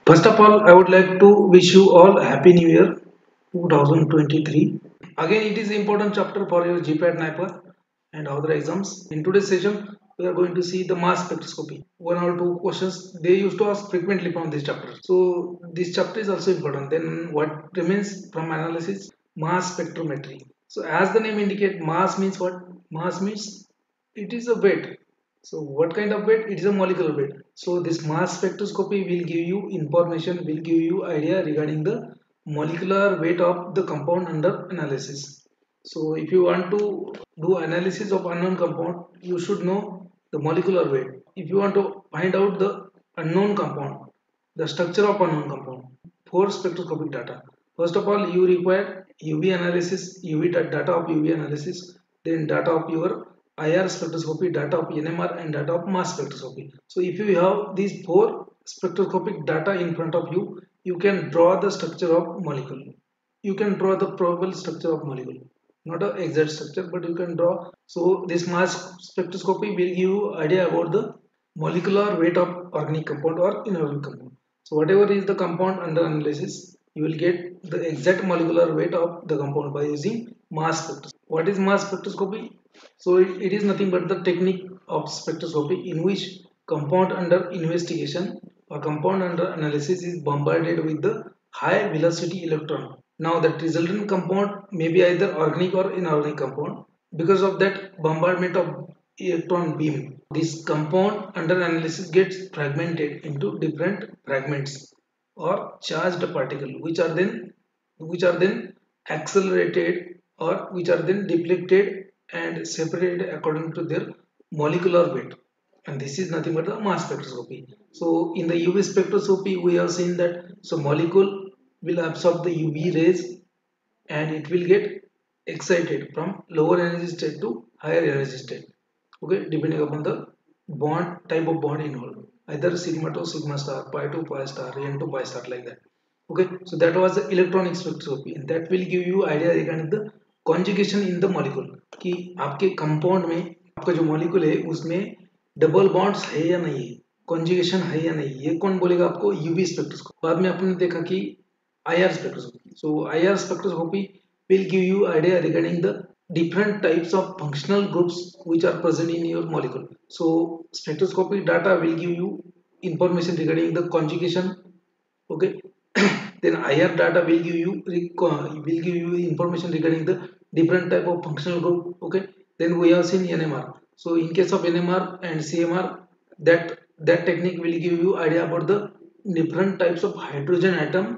First of all, I would like to wish you all a Happy New Year 2023. Again, it is important chapter for your GPAT NIPER and other exams. In today's session, we are going to see the mass spectroscopy. One or two questions they used to ask frequently from this chapter. So this chapter is also important. Then what remains from analysis? Mass spectrometry. So as the name indicates, mass means what? Mass means it is a weight. So what kind of weight? It is a molecular weight. So this mass spectroscopy will give you information, will give you idea regarding the molecular weight of the compound under analysis. So if you want to do analysis of unknown compound, you should know the molecular weight. If you want to find out the unknown compound, the structure of unknown compound, for spectroscopic data. First of all, you require UV analysis, UV data of UV analysis, then data of your IR spectroscopy, data of NMR, and data of mass spectroscopy. So if you have these four spectroscopic data in front of you, you can draw the structure of molecule. You can draw the probable structure of molecule. Not an exact structure, but you can draw. So this mass spectroscopy will give you idea about the molecular weight of organic compound or inorganic compound. So whatever is the compound under analysis, you will get the exact molecular weight of the compound by using mass spectroscopy. What is mass spectroscopy? So it is nothing but the technique of spectroscopy in which compound under investigation or compound under analysis is bombarded with the high velocity electron. Now that resultant compound may be either organic or inorganic compound. Because of that bombardment of electron beam, this compound under analysis gets fragmented into different fragments or charged particles which are then accelerated or which are then deflected and separated according to their molecular weight, and this is nothing but the mass spectroscopy. So in the UV spectroscopy we have seen that so molecule will absorb the UV rays and it will get excited from lower energy state to higher energy state, okay, depending upon the bond type of bond involved, either sigma to sigma star, pi to pi star, n to pi star, like that. Okay, so that was the electronic spectroscopy and that will give you idea regarding the conjugation in the molecule कि आपके compound में आपका जो molecule है उसमें double bonds है या नहीं है, कॉन्जुगेशन है या नहीं, ये कौन बोलेगा आपको? UV spectroscopy. बाद में आपने देखा कि IR spectroscopy. So IR spectroscopy will give you idea regarding the different types of functional groups which are present in your molecule. So spectroscopic data will give you information regarding the conjugation. Okay. Then IR data will give you information regarding the different type of functional group. Okay. Then we have seen NMR. So in case of NMR and CMR, that technique will give you idea about the different types of hydrogen atom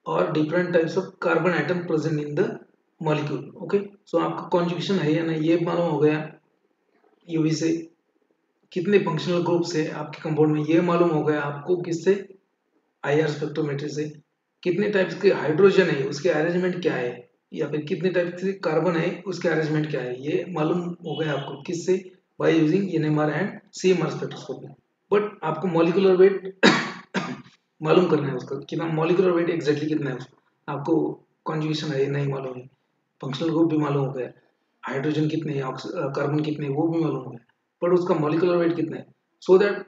और different types of carbon atom present in the molecule. Okay, so आपका conjugation है या नहीं ये मालूम हो गया UV से. कितने फंक्शनल ग्रुप्स है आपके कंपाउंड में ये मालूम हो गया आपको किससे? आईआर स्पेक्ट्रोमेट्री से. कितने टाइप्स के हाइड्रोजन है उसके अरेंजमेंट क्या है, या फिर कितने टाइप के कार्बन है उसके अरेंजमेंट क्या है, ये मालूम हो गया आपको किससे? By using NMR and CMR spectroscopy. But आपको मॉलिक्यूलर वेट मालूम करना है उसका कितना मॉलिक्यूलर वेट एग्जैक्टली कितना है उसका. आपको कॉन्जुगेशन है नहीं मालूम है, फंक्शनल ग्रुप भी मालूम हो गया, हाइड्रोजन कितने हैं, कार्बन कितने हैं वो भी मालूम हो गया, बट उसका मॉलिक्यूलर वेट कितना है. So that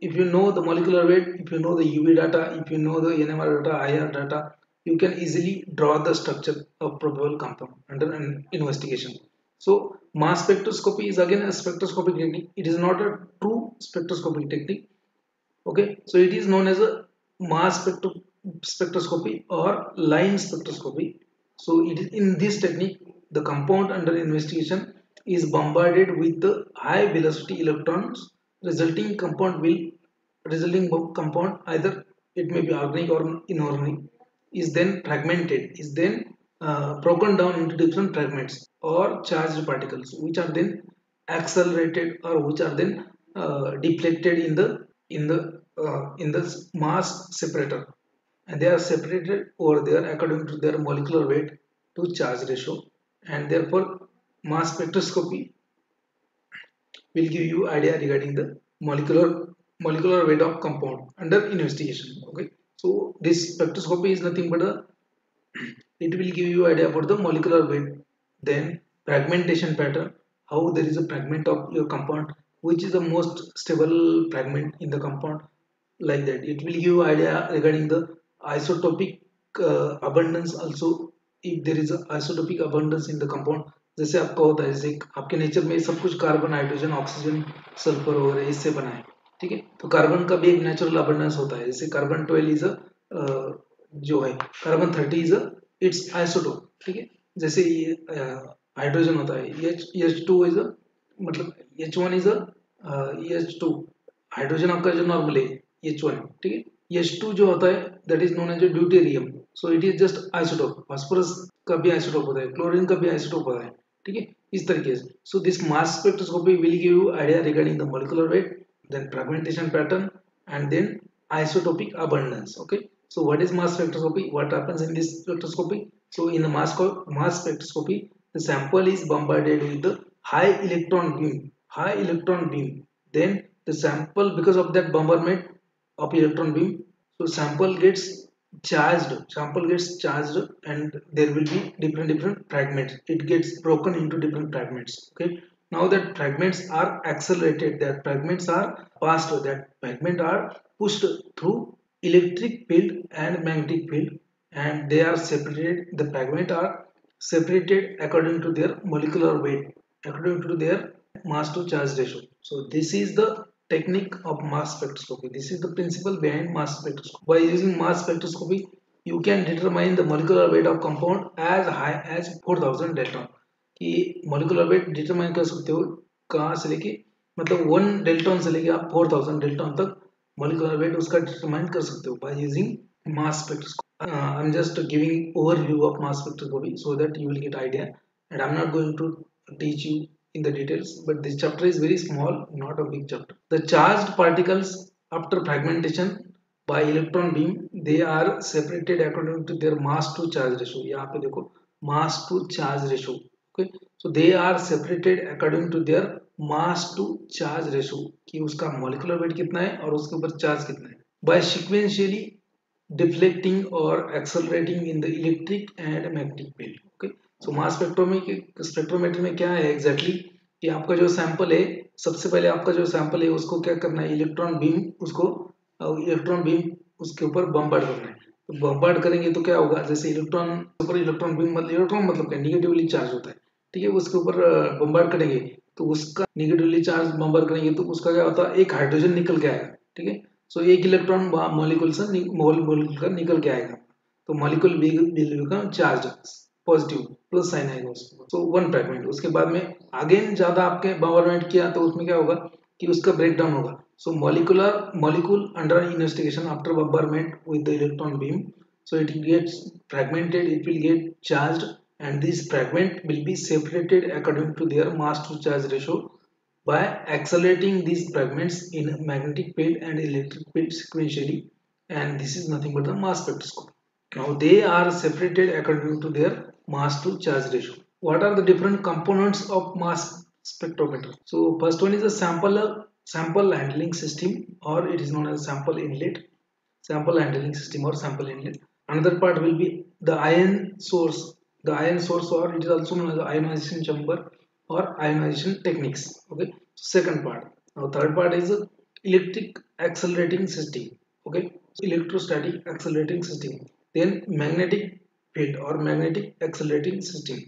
if you know the molecular weight, if you know the UV data, if you know the NMR data, IR data, you can easily draw the structure of probable compound under an investigation. So mass spectroscopy is again a spectroscopic technique. It is not a true spectroscopic technique. Okay, so it is known as a mass spectroscopy or line spectroscopy. So it is in this technique the compound under investigation is bombarded with the high velocity electrons. Resulting compound, either it may be organic or inorganic, is then fragmented, is then broken down into different fragments or charged particles which are then accelerated or which are then deflected in the mass separator, and they are separated over there according to their molecular weight to charge ratio, and therefore mass spectroscopy will give you idea regarding the molecular weight of compound under investigation. Okay, so this spectroscopy is nothing but a it will give you idea about the molecular weight, then fragmentation pattern, how there is a fragment of your compound, which is the most stable fragment in the compound, like that. It will give you idea regarding the isotopic abundance also. If there is a isotopic abundance in the compound, जैसे आपका होता है, जैसे आपके nature में सब कुछ carbon, hydrogen, oxygen, sulphur वगैरह इससे बना है, ठीक है। तो कार्बन का भी एक नेचुरल अबंडेंस होता है, जैसे कार्बन 12 इज जो है कार्बन 30 इज इट्स आइसोटोप, ठीक है। जैसे ये हाइड्रोजन होता है H2 इज मतलब H1 इज H2, हाइड्रोजन आपका जो नॉर्मल है H1, ठीक है। H2 जो होता है that is known as deuterium, so it is just isotope. Phosphorus का भी आइसोटोप होता है, क्लोरीन का भी आइसोटोप होता है, ठीक है, इस तरीके से। So this mass spectroscopy will give you idea regarding the molecular weight, then fragmentation pattern, and then isotopic abundance. Okay, so what is mass spectroscopy? What happens in this spectroscopy? So in the mass spectroscopy, the sample is bombarded with the high electron beam. Then the sample, because of that bombardment of electron beam, so sample gets charged, and there will be different fragments. It gets broken into different fragments. Okay, now that fragments are accelerated, that fragments are passed, that fragment are pushed through electric field and magnetic field, and they are separated. The fragment are separated according to their molecular weight, according to their mass to charge ratio. So this is the technique of mass spectroscopy. This is the principle behind mass spectroscopy. By using mass spectroscopy, you can determine the molecular weight of compound as high as 4000 Dalton. कि molecular weight determine कर सकते हो कहाँ से लेके, मतलब 1 Dalton से लेके आप 4000 डेल्टन तक मोलिकुलर वेट उसका डिटरमाइन कर सकते हो by using mass spectroscopy. I am just giving overview of mass spectroscopy so that you will get idea, and I'm not going to teach you in the details, but this chapter is very small, not a big chapter. The charged particles after fragmentation by electron beam, they are separated according to their mass to charge ratio. यहाँ पे देखो mass to charge ratio. Okay, so they are separated according to their mass to charge ratio, कि उसका molecular weight कितना है और उसके ऊपर charge कितना है, by sequentially deflecting or accelerating in the electric and magnetic field. Okay, so mass spectrometry में क्या है exactly, कि आपका जो सैंपल है, सबसे पहले आपका जो सैंपल है उसको क्या करना है, इलेक्ट्रॉन बीम उसके ऊपर बम्बार्ड करना है। तो बम्बार्ड करेंगे तो क्या होगा, जैसे इलेक्ट्रॉन बीम मतलब क्या, निगेटिवली चार्ज होता है, ठीक है। उसके ऊपर बम्बार्ड करेंगे तो उसका निगेटिवली चार्ज बम्बार्ड करेंगे तो उसका क्या होता है, एक हाइड्रोजन निकल के आएगा, ठीक है। सो एक इलेक्ट्रॉन मॉलिक्यूल का निकल के आएगा, तो molecule will become charge positive, plus sign आएगा उसके, सो 1 फ्रैगमेंट। उसके बाद में अगेन ज्यादा आपके बॉम्बार्डमेंट किया तो उसमें क्या होगा कि उसका ब्रेक डाउन होगा. सो molecule under investigation after bombardment with the electron beam, so it gets fragmented, it will get charged, and this fragment will be separated according to their mass to charge ratio by accelerating these fragments in magnetic field and electric field sequentially, and this is nothing but the mass spectroscopy. Now they are separated according to their mass to charge ratio. What are the different components of mass spectrometer? So first one is a sample handling system, or it is known as sample inlet. Sample handling system or sample inlet. Another part will be the ion source. The ion source, or it is also known as the ionization chamber or ionization techniques. Okay. Second part. Now third part is electric accelerating system. Okay. Electrostatic accelerating system. Then magnetic field or magnetic accelerating system,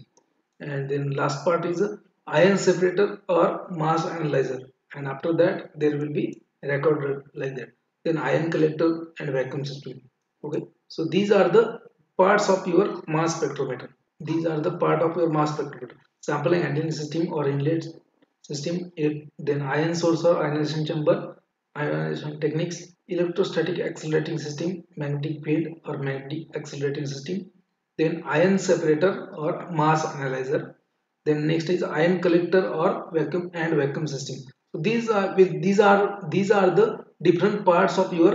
and then last part is a ion separator or mass analyzer, and after that there will be recorder like that, then ion collector and vacuum system. Okay, so these are the parts of your mass spectrometer. These are the part of your mass spectrometer: sampling handling system or inlet system, then ion source or ionization chamber, ionization techniques, electrostatic accelerating system, magnetic field or magnetic accelerating system, then ion separator or mass analyzer, then next is ion collector or vacuum system. So these are the different parts of your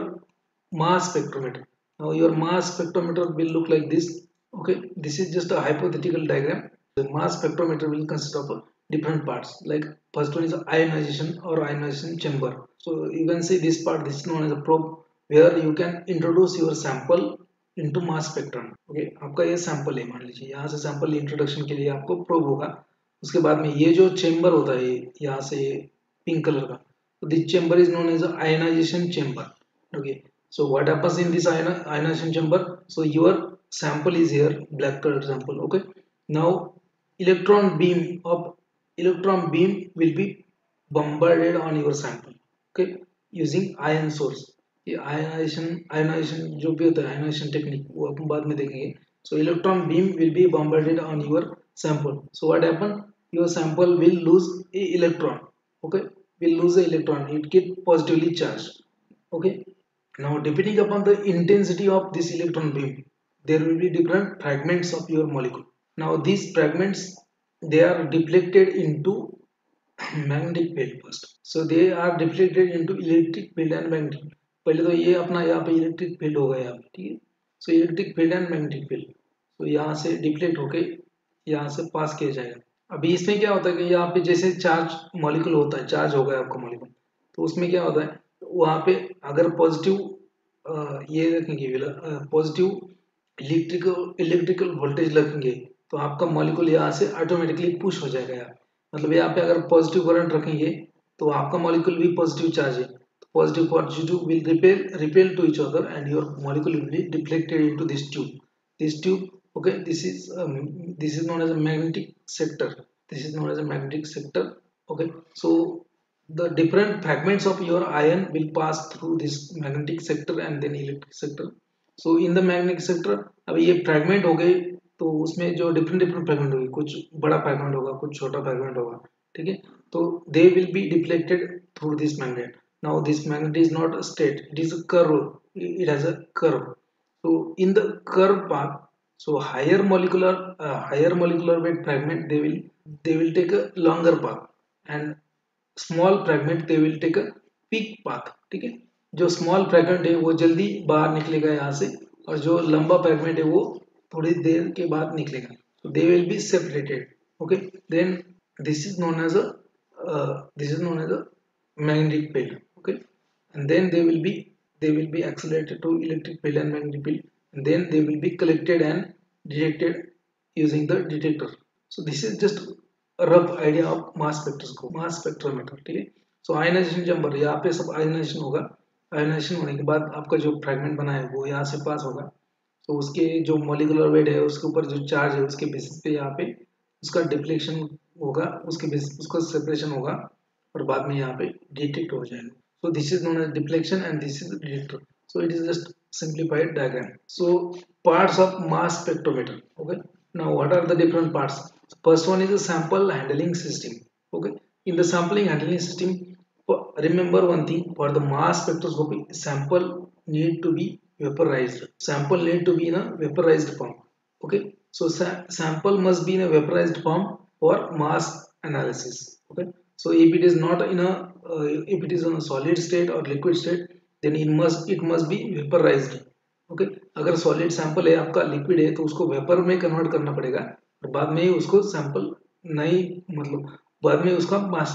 mass spectrometer. Now your mass spectrometer will look like this. Okay, this is just a hypothetical diagram. The mass spectrometer will consist of different parts. Like first one is ionization or ionization chamber. So you can see this part, this is known as a probe, where you can introduce your sample into mass spectrum. Okay, आपका ये sample है, मान लीजिए यहाँ से sample introduction के लिए आपको प्रोब होगा. उसके बाद में ये जो चेंबर होता है यहाँ से पिंक कलर का, तो this chamber is known as ionization chamber. Okay, so what happens in this ionization chamber? So your sample is here, black color sample. Okay, now electron beam of electron beam will be bombarded on your sample. Okay, using ion source. ये ionization जो भी होता है ionization technique वो अपन बाद में देखेंगे. So electron beam will be bombarded on your sample. So what happen? Your sample will lose a electron. Okay, will lose a electron. It get positively charged. Okay, now depending upon the intensity of this electron beam, there will be different fragments of your molecule. Now these fragments, they are deflected into magnetic field first. So they are deflected into electric field and magnetic. पहले तो ये अपना यहाँ पे electric field होगा यहाँ पे, ठीक है. So electric field and magnetic field, तो यहाँ से डिफ्लेक्ट होके यहाँ से पास किया जाएगा. अभी इसमें क्या होता है कि यहाँ पे जैसे चार्ज मॉलिक्यूल होता है, चार्ज हो गया आपका मॉलिक्यूल, तो उसमें क्या होता है वहाँ पे अगर पॉजिटिव ये रखेंगे पॉजिटिव इलेक्ट्रिकल वोल्टेज रखेंगे तो आपका मॉलिक्यूल यहाँ से ऑटोमेटिकली पुश हो जाएगा यार. मतलब यहाँ पे अगर पॉजिटिव करंट रखेंगे तो आपका मॉलिक्यूल भी पॉजिटिव चार्ज है, तो positive will repel to each other and your molecule will be deflected into this tube. Okay, this is known as a magnetic sector. This is known as a magnetic sector. Okay, so the different fragments of your ion will pass through this magnetic sector and then electric sector. So in the magnetic sector अब ये fragment हो गए, तो उसमें जो different fragment होगी, कुछ बड़ा fragment होगा, कुछ छोटा fragment होगा, ठीक है. तो they will be deflected through this magnet. Now this magnet is not straight, it is a curve, it has a curve. So in the curve path, so higher molecular weight fragment, they will take a longer path, and small fragment they will take a peak path. ठीक है, जो small fragment है वो जल्दी बाहर निकलेगा यहाँ से, और जो लंबा fragment है वो थोड़ी देर के बाद निकलेगा. So they will be separated. Okay, then this is known as a magnetic field. Okay, and then they will be accelerated to electric field and magnetic field, and then they will be collected and detected using the detector. So this is just a rough idea of mass spectroscope, mass spectrometer. ठीक है. सो ionization chamber, यहाँ पे सब ionization होगा. Ionization होने के बाद आपका जो फ्रैगमेंट बना है वो यहाँ से पास होगा. तो उसके जो मॉलिक्यूलर वेट है उसके ऊपर जो चार्ज है उसके बेसिस पे यहाँ पे उसका डिफ्लेक्शन होगा, उसके बेसिस उसका सेपरेशन होगा, और बाद में यहाँ पे डिटेक्ट हो जाएगा. So this is known as deflection and this is the detector. So it is just simplified diagram. So parts of mass spectrometer. Okay. Now what are the different parts? First one is the sample handling system. Okay. In the sampling handling system, remember one thing: for the mass spectroscopy, sample need to be vaporized. Sample need to be in a vaporized form. Okay. So sample must be in a vaporized form for mass analysis. Okay. So if it is not in a if it is in a solid state or liquid state, then it must be vaporized. Okay, अगर solid sample है आपका, liquid है, तो उसको vapor में convert करना पड़ेगा, और बाद में ही उसको sample नहीं, मतलब बाद में उसका mass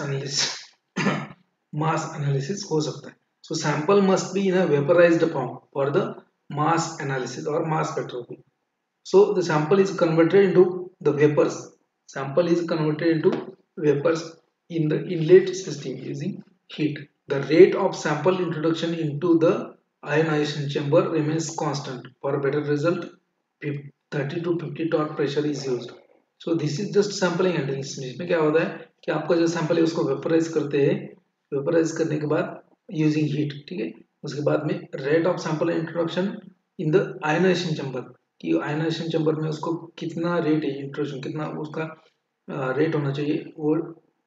analysis हो सकता है. So sample must be in a vaporized form for the mass analysis or mass spectroscopy. So the sample is converted into the vapors. Sample is converted into vapors in the inlet system using heat. The rate of sample introduction into the ionization chamber remains constant. For a better result, 30 to 50 torque pressure is used. So this is just sampling handling system. इसमें क्या होता है कि आपका जो sample है उसको vaporise करते हैं, वेपराइज करने के बाद यूजिंग हीट, ठीक है. उसके बाद में rate of sample introduction in the ionization chamber, कि आयनाइजेशन चैम्बर में उसको कितना रेट है इंट्रोडक्शन, कितना उसका रेट होना चाहिए,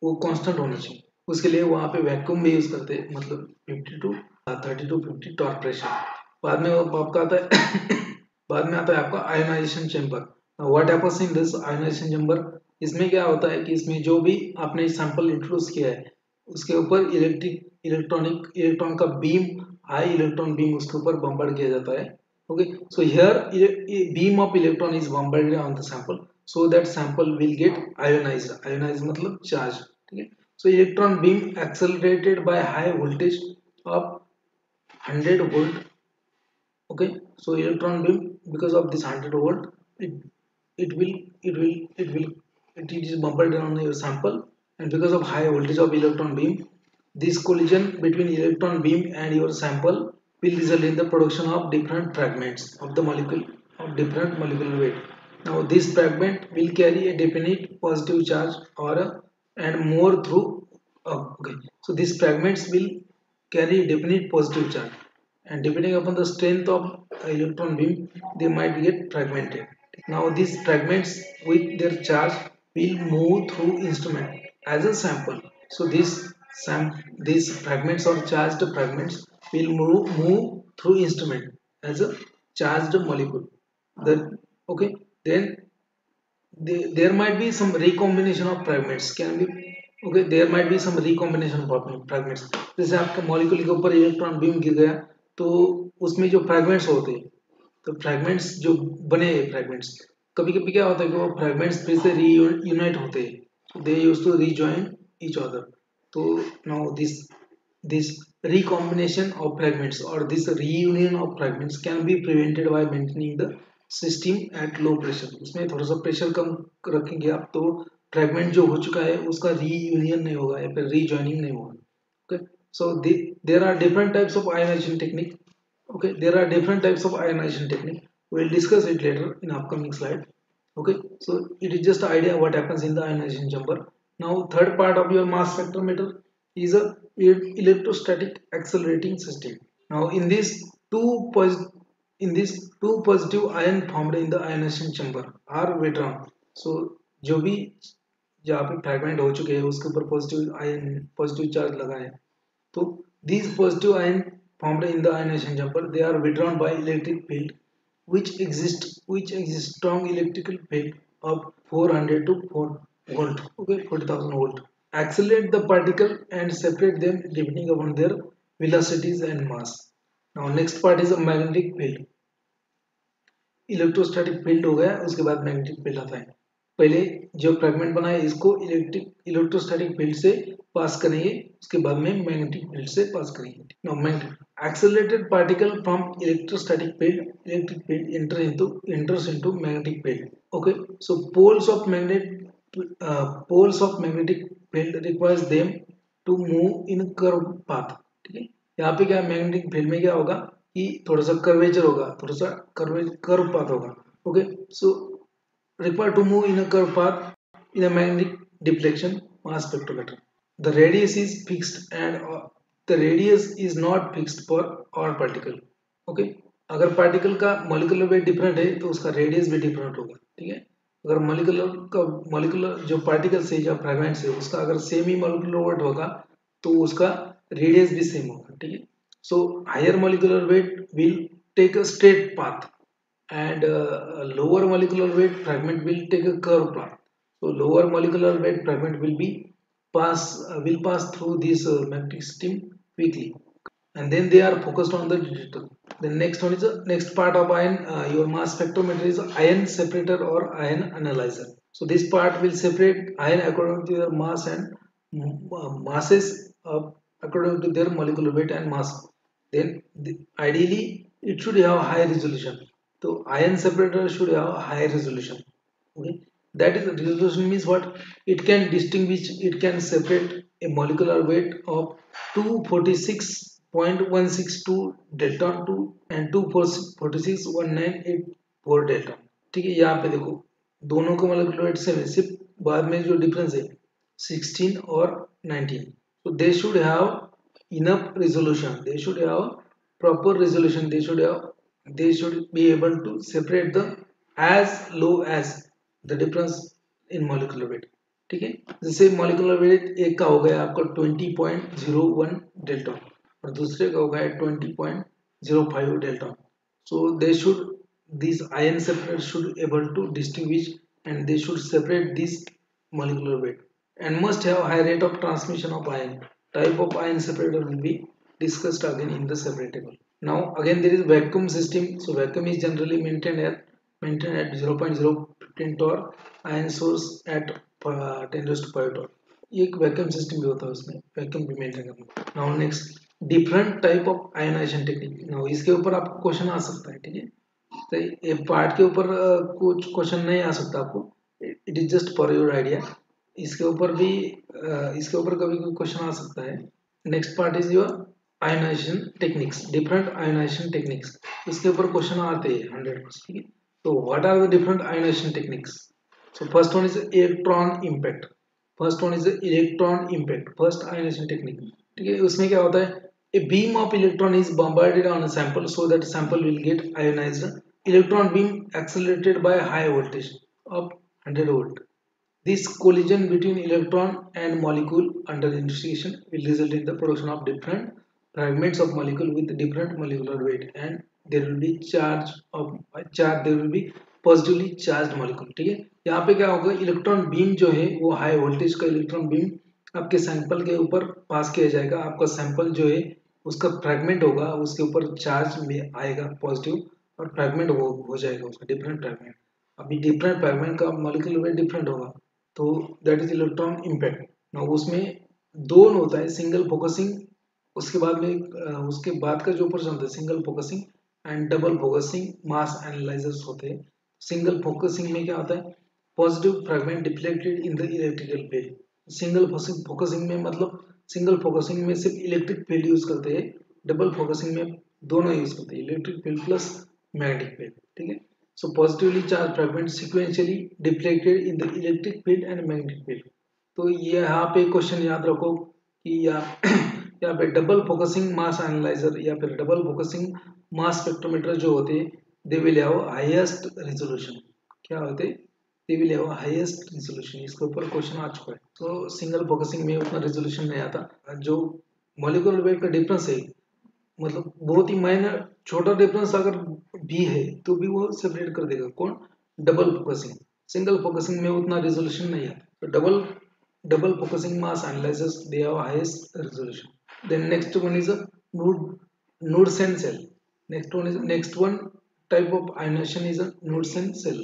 वो कांस्टेंट होना चाहिए. उसके लिए वहाँ पे वैक्यूम भी यूज करते हैं, मतलब 30 to 50 टॉर्क प्रेशर. बाद में वो आपका आता है बाद में आता है आपका ionization chamber. What happens in this ionization chamber? इसमें क्या होता है कि इसमें जो भी आपने सैंपल इंट्रोड्यूस किया है उसके ऊपर इलेक्ट्रॉन का बीम, हाई इलेक्ट्रॉन बीम उसके ऊपर बम्बार्ड किया जाता है. Okay, so here beam of electron is bombarded on the sample, so that sample will get ionized मतलब चार्ज. ठीक है. So electron beam accelerated by high voltage of 100 volt. Okay, so electron beam, because of this 100 volt, it is bombarded on your sample, and because of high voltage of electron beam, this collision between electron beam and your sample will result in the production of different fragments of the molecule of different molecular weight. Now this fragment will carry a definite positive charge or and more through okay. So these fragments will carry a definite positive charge, and depending upon the strength of electron beam they might get fragmented. Now these fragments with their charge will move through instrument as a sample. So these fragments or charged fragments will move through instrument as a charged molecule. Then okay, then there might be some recombination of fragments can be okay, there might be some recombination of fragments. जैसे आपके molecule के ऊपर electron beam गिर गया तो उसमें जो fragments होते हैं, तो फ्रैगमेंट्स जो बने फ्रैगमेंट्स कभी कभी क्या होता है कि वो फ्रैगमेंट्स फिर से रीयूनाइट होते हैं, they use to rejoin each other. तो now this recombination of fragments or this reunion of fragments can be prevented by maintaining the system at low pressure. उसमें थोड़ा सा प्रेशर कम रखेंगे आप तो फ्रैगमेंट जो हो चुका है उसका रीयूनियन नहीं होगा या फिर रीजॉइनिंग नहीं होगा. Okay, so there are different types of ionization technique. Okay, there are different types of ionization technique. We'll discuss it later in upcoming slide. Okay, so it is just an idea what happens in the ionization chamber. Now third part of your mass spectrometer is a electrostatic accelerating system. Now in these two positive ion formed in the ionization chamber are withdrawn. So जो भी जहाँ पे fragment हो चुके हैं उसके ऊपर positive charge लगा है, तो these positive ion formed in the ionization chamber they are withdrawn by electric field which exists strong electrical field of 400 to 4 volt, okay, 40,000 volt, accelerate the particle and separate them depending upon their velocities and mass. Now next part is a magnetic field. Electrostatic field हो गया, उसके बाद magnetic field आता है. पहले जो fragment बना है इसको इलेक्ट्रोस्टैटिक फील्ड से पास करेंगे, उसके बाद में मैग्नेटिक फील्ड से पास करेंगे. Now magnetic accelerated particle from electrostatic field enters into magnetic field. Okay, so poles of magnetic field requires them to move in curved path. ठीक है, यहाँ पे क्या मैग्नेटिक फील्ड में क्या होगा कि थोड़ा सा कर्वेचर होगा, थोड़ा सा कर्व पाथ होगा. Okay, so required to move in a curved path in a magnetic deflection mass spectrometer. The radius is fixed and the radius is not fixed for all particle. Okay, अगर particle का molecular weight different है तो उसका radius भी different होगा. ठीक है, अगर मॉलिक्यूलर जो पार्टिकल से या फ्रैगमेंट से उसका अगर सेम ही मॉलिक्यूलर वेट होगा तो उसका रेडियस भी सेम होगा. ठीक है, so higher molecular weight will take a straight path and lower molecular weight fragment will take a curved path. So lower molecular weight fragment will pass through this magnetic system quickly, and then they are focused on the detector. The next one is the next part of ion your mass spectrometer is ion separator or ion analyzer. So this part will separate ion according to their mass and masses according to their molecular weight and mass. Then ideally it should have high resolution. So ion separator should have high resolution. Okay, that is the resolution means what it can distinguish, it can separate a molecular weight of 246.162 delta 2 and 246.1984 delta. ठीक है, यहाँ पे देखो दोनों का molecular weight same है, सिर्फ बाद में जो डिफरेंस है 16 और 19. So they should have enough resolution, they should have proper resolution, they should be able to separate the as low as the difference in molecular weight. ठीक है, जैसे molecular weight एक का हो गया आपका 20.01 डेल्टा और दूसरे का हो गया 20.05 delta. So these ion separators should able to distinguish and they should separate this molecular weight and must have high rate of transmission of ion. Type of ion separator will be discussed again in the separate table. Now again there is vacuum system. So vacuum is generally maintained at 0.015 torr, ion source at 10⁵ torr. एक vacuum system भी होता है, उसमें vacuum भी maintain करना. Now next different type of ionization technique. Now इसके ऊपर आपको क्वेश्चन आ सकता है. ठीक है, तो ये पार्ट के ऊपर कुछ क्वेश्चन नहीं आ सकता आपको, it is just for your idea. इसके ऊपर कभी कोई क्वेश्चन आ सकता है. Next part is your ionization techniques, different ionization techniques, इसके ऊपर क्वेश्चन आते हैं 100%, ठीक है। तो what are the different ionization techniques? So first one is electron impact, first one is electron impact, first ionization technique, ठीक है। उसमें क्या होता है, a beam of electron is bombarded on a sample so that sample will get ionized. Electron beam accelerated by high voltage of 100 volt. This collision between electron and molecule under investigation will result in the production of different fragments of molecule with different molecular weight, and there will be there will be positively charged molecule, ठीक है। यहाँ पे क्या होगा, electron beam जो है वो high voltage का इलेक्ट्रॉन बीम आपके सैंपल के ऊपर पास किया जाएगा। आपका सैंपल जो है उसका फ्रैगमेंट होगा, उसके ऊपर चार्ज में आएगा पॉजिटिव, और फ्रैगमेंट हो जाएगा उसका डिफरेंट फ्रैगमेंट। अभी डिफरेंट फ्रैगमेंट का मॉलिक्यूलर वेट डिफरेंट होगा, तो दैट इज इलेक्ट्रॉन इम्पैक्ट ना। उसमें दो होता है, सिंगल फोकसिंग, उसके बाद में उसके बाद का जो पोर्शन होता है single focusing and double focusing mass analysers होते हैं। सिंगल फोकसिंग में क्या होता है, positive fragment deflected in the electrical field. Single focusing में मतलब सिंगल फोकसिंग में सिर्फ इलेक्ट्रिक फील्ड यूज करते हैं, डबल फोकसिंग में दोनों यूज करते हैं, electric field plus magnetic field, ठीक है। So positively charged fragments sequentially deflected in the electric field and magnetic field. तो ये यहाँ पे क्वेश्चन याद रखो कि यहाँ पे डबल फोकसिंग मास एनालाइजर या फिर डबल फोकसिंग मास स्पेक्ट्रोमीटर जो होते हैं, they will have highest resolution. क्या होते हैं, they will have highest resolution. इसके ऊपर क्वेश्चन आ चुका है। तो सिंगल फोकसिंग में उतना रिजोल्यूशन नहीं आता। जो मॉलिक्यूलर वेट का डिफरेंस है, मतलब बहुत ही माइनर छोटा डिफरेंस अगर भी है तो भी वो सेपरेट कर देगा। कौन, डबल फोकसिंग। सिंगल फोकसिंग में उतना रिजोल्यूशन नहीं आता। तो double focusing mass analyzers they have highest resolution. Then next one is a Knudsen cell. Next one type of ionization is a Knudsen cell.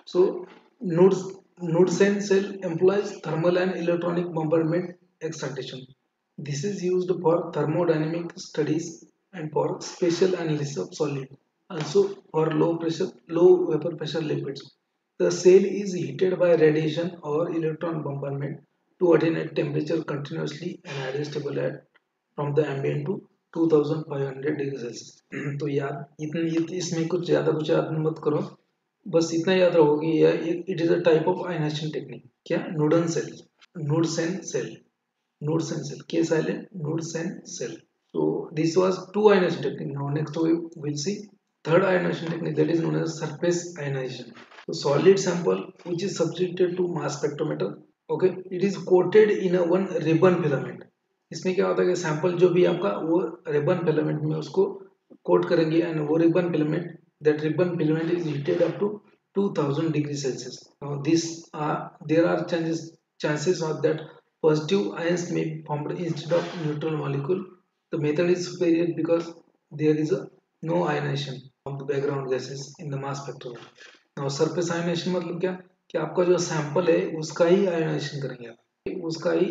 So Knudsen cell employs thermal and electronic bombardment excitation. This is used for thermodynamic studies and for spatial analysis of solid, also for low vapor pressure liquids. The cell is heated by radiation or electron bombardment to attain a temperature continuously and adjustable at from the ambient to 2500 degree Celsius. तो याद इसमें कुछ ज़्यादा कुछ याद मत करो, बस इतना याद रखो कि it is a type of ionization technique. क्या, Knudsen cell, Knudsen cell, K silent, Knudsen cell. So this was two ionization technique. Now next we will see third ionization technique, that is known as surface ionization. So solid sample which is subjected to mass spectrometer, okay, it is coated in a one ribbon filament. इसमें क्या होता है कि sample जो भी आपका वो ribbon filament में उसको कोट करेंगे, एंड वो ribbon filament, that ribbon filament is heated up to 2000 degree Celsius. Now this there are chances of that positive ions may be formed instead of neutral molecule. The method is superior because there is no ionization of the background gases in the mass spectrometer. Now surface ionization मतलब क्या, कि आपका जो sample है उसका ही ionisation करेंगे आप, उसका ही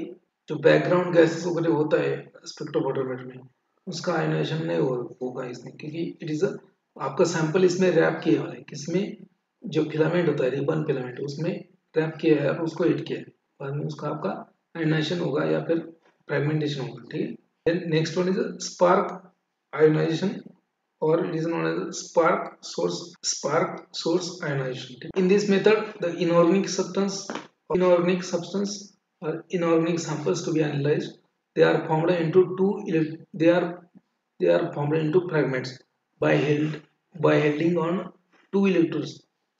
जो बैकग्राउंड गैसेस वगैरह होता है स्पेक्ट्रोफोटोमीटर में, उसका आयोनाइजेशन नहीं होगा इसमें, क्योंकि इट इज आपका सैंपल इसमें रैप किया हुआ है, किसमें, जो फिलामेंट होता है रिबन फिलामेंट, उसमें रैप किया है और उसको हिट किया है, बाद में उसका आपका आयोनाइजेशन होगा या फिर फ्रेगमेंटेशन होगा, ठीक है। Then next one is spark ionization, or it is known as spark source ionization. In this method, the inorganic substance or inorganic samples to be analyzed, they are formed into they are formed into fragments by holding on two electrodes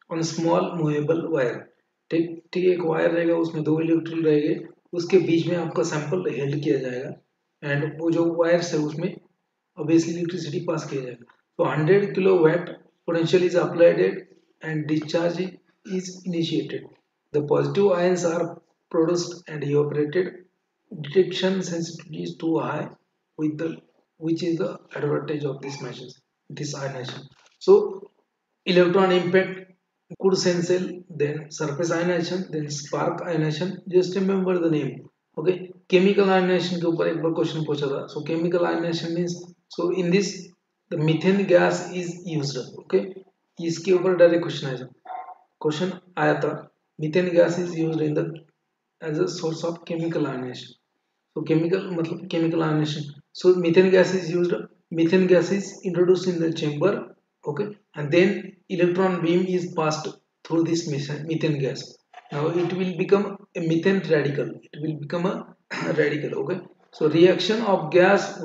on small movable wire. ठीक ठीक, एक wire रहेगा, उसमें दो electrode रहेंगे, उसके बीच में आपका सैंपल हेल्ड किया जाएगा, एंड वो जो वायर्स है उसमें obviously electricity pass किया जाएगा। तो 100 kilowatt potential is applied and discharge is initiated. The positive ions are produced and evaporated. Detection sensitivity is too high, which is the advantage of this machine, this ionization. So electron impact, Knudsen cell, then surface ionization, then spark ionization. Just remember the name. Okay, chemical ionization के ऊपर एक बार question पूछा था। So chemical ionization means, so in this the methane gas is used. Okay, इसके ऊपर direct question आया था, methane gas is used in the as a source of chemical ionization. So chemical मतलब chemical ionization. So methane gas is used. Methane gas is introduced in the chamber, okay, and then electron beam is passed through this methane gas. Now it will become a methane radical. It will become a radical, okay. So reaction of gas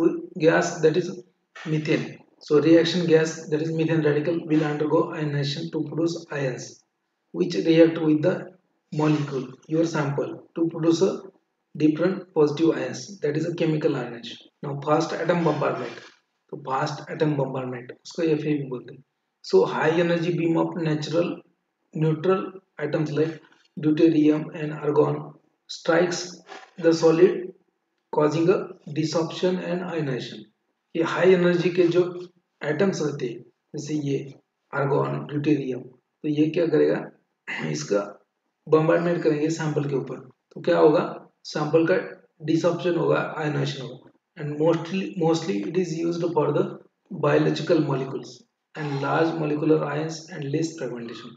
that is methane. So reaction gas that is methane radical will undergo ionization to produce ions, which react with the molecule, your sample, to produce a different positive ions, that is a chemical ionization. Now fast atom bombardment, तो fast atom bombardment उसको FAB बोलते हैं. So high energy beam of natural neutral atoms like deuterium and argon strikes the solid, causing a disruption and ionization. ये high energy के जो atoms रहते हैं जैसे ये आर्गॉन ड्यूटेरियम, तो ये क्या करेगा, इसका बम्बार्डमेंट करेंगे सैंपल के ऊपर, तो क्या होगा, सैंपल का डिसऑप्शन होगा, आयनाइजेशन होगा. And mostly it is used for the biological molecules and large molecular ions and less fragmentation.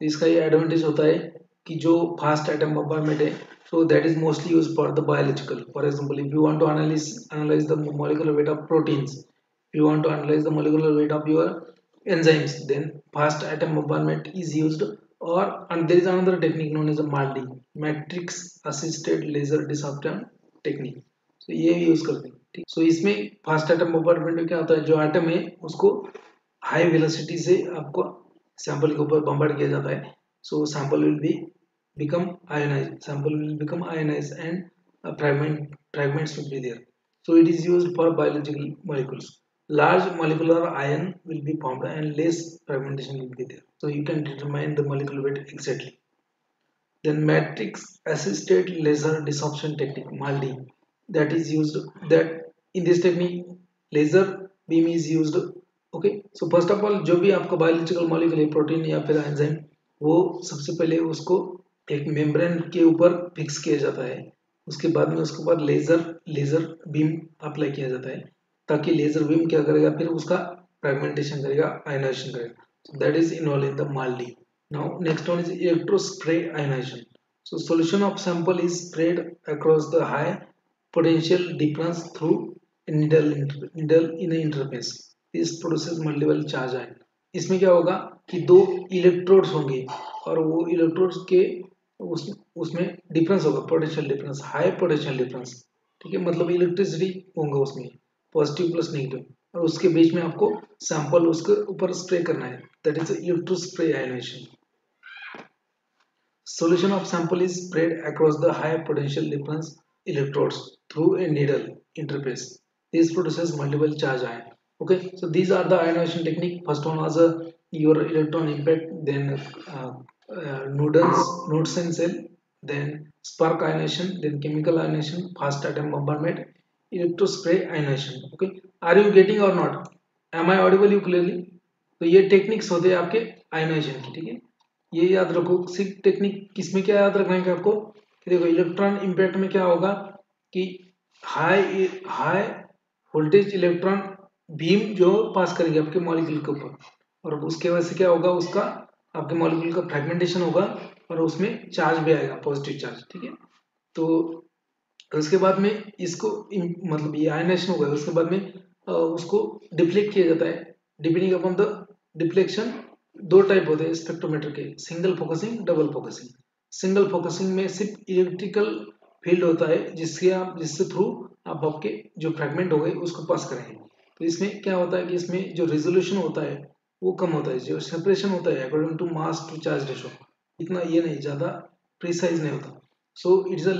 तो इसका ये एडवांटेज होता है कि जो फास्ट एटम बम्बार्डमेंट है, so that is mostly used for the biological. For example, if you want to analyze the molecular weight of proteins, if you want to analyze the molecular weight of your enzymes, then fast atom bombardment is used. Or and there is another technique known as a MALDI, matrix assisted laser disruption technique. So ये use करते हैं, ठीक. सो इसमें fast atom bombardment में क्या होता है, जो एटम है उसको हाई वेलोसिटी से आपको सैंपल के ऊपर बम्बार्ड किया जाता है. So sample will be become ionized, sample will become ionized and fragments will be there. So it is used for biological molecules. Large molecular ion will be formed and less fragmentation will be there, so you can determine the molecular weight exactly. Then matrix assisted laser disruption technique, MALDI, that is used, that in this technique laser beam is used, okay. So first of all जो भी आपका biological molecule है, protein या फिर enzyme, वो सबसे पहले उसको एक मेम्ब्रेन के ऊपर फिक्स किया जाता है. उसके बाद में उसके बाद लेजर बीम अप्लाई किया जाता है, ताकि लेजर बीम क्या करेगा, फिर उसका फ्रेगमेंटेशन करेगा, आयनाइजेशन करेगा. So that is involve in the MALDI. Now next one is electro spray ionization. So solution of sample is spread across the high potential difference through needle in the interface. This produces multiple charge ion. इसमें क्या होगा कि दो electrodes होंगे और वो electrodes के उसमें डिफरेंस होगा, potential difference, high potential difference, ठीक है. मतलब इलेक्ट्रिसिटी होंगे उसमें, पॉजिटिव प्लस नेगेटिव, और उसके बीच में आपको सैंपल उसके ऊपर स्प्रे करना है, that is electro spray ionization. Solution of sample is spread across the high potential difference electrodes through a needle interface. This produces multiple charge ion. Okay, so these are the ionization technique. First one was your electron impact, then Knudsen cell, then spark ionization, then chemical ionization, fast atom bombardment, electrospray ionization. Okay, are you getting or not? Am I audible you clearly? तो ये techniques होते हैं आपके ionization की, ठीक है. ये याद रखो. सिर्फ टेक्निक किसमें क्या याद रखना है आपको, कि देखो इलेक्ट्रॉन इम्पैक्ट में क्या होगा कि हाई वोल्टेज इलेक्ट्रॉन बीम जो पास करेंगे आपके मॉलिक्यूल के ऊपर, और उसके वजह से क्या होगा, उसका आपके मॉलिक्यूल का फ्रेगमेंटेशन होगा और उसमें चार्ज भी आएगा, पॉजिटिव चार्ज, ठीक है. तो उसके बाद में इसको मतलब ये आयनाइजेशन होगा, उसके बाद में उसको डिफ्लेक्ट किया जाता है. डिपेंडिंग अपॉन द डिफ्लेक्शन दो टाइप होते हैं स्पेक्ट्रोमीटर के, single focusing, double focusing. Single focusing में सिर्फ इलेक्ट्रिकल फील्ड होता है जिससे थ्रू आप आपके जो फ्रेगमेंट हो गए उसको पास करेंगे. तो इसमें क्या होता है कि इसमें जो रेजोल्यूशन होता है वो कम होता है, जो सेपरेशन होता है according to mass to charge ratio, इतना ये नहीं, ज़्यादा प्रिसाइज नहीं होता. So it's a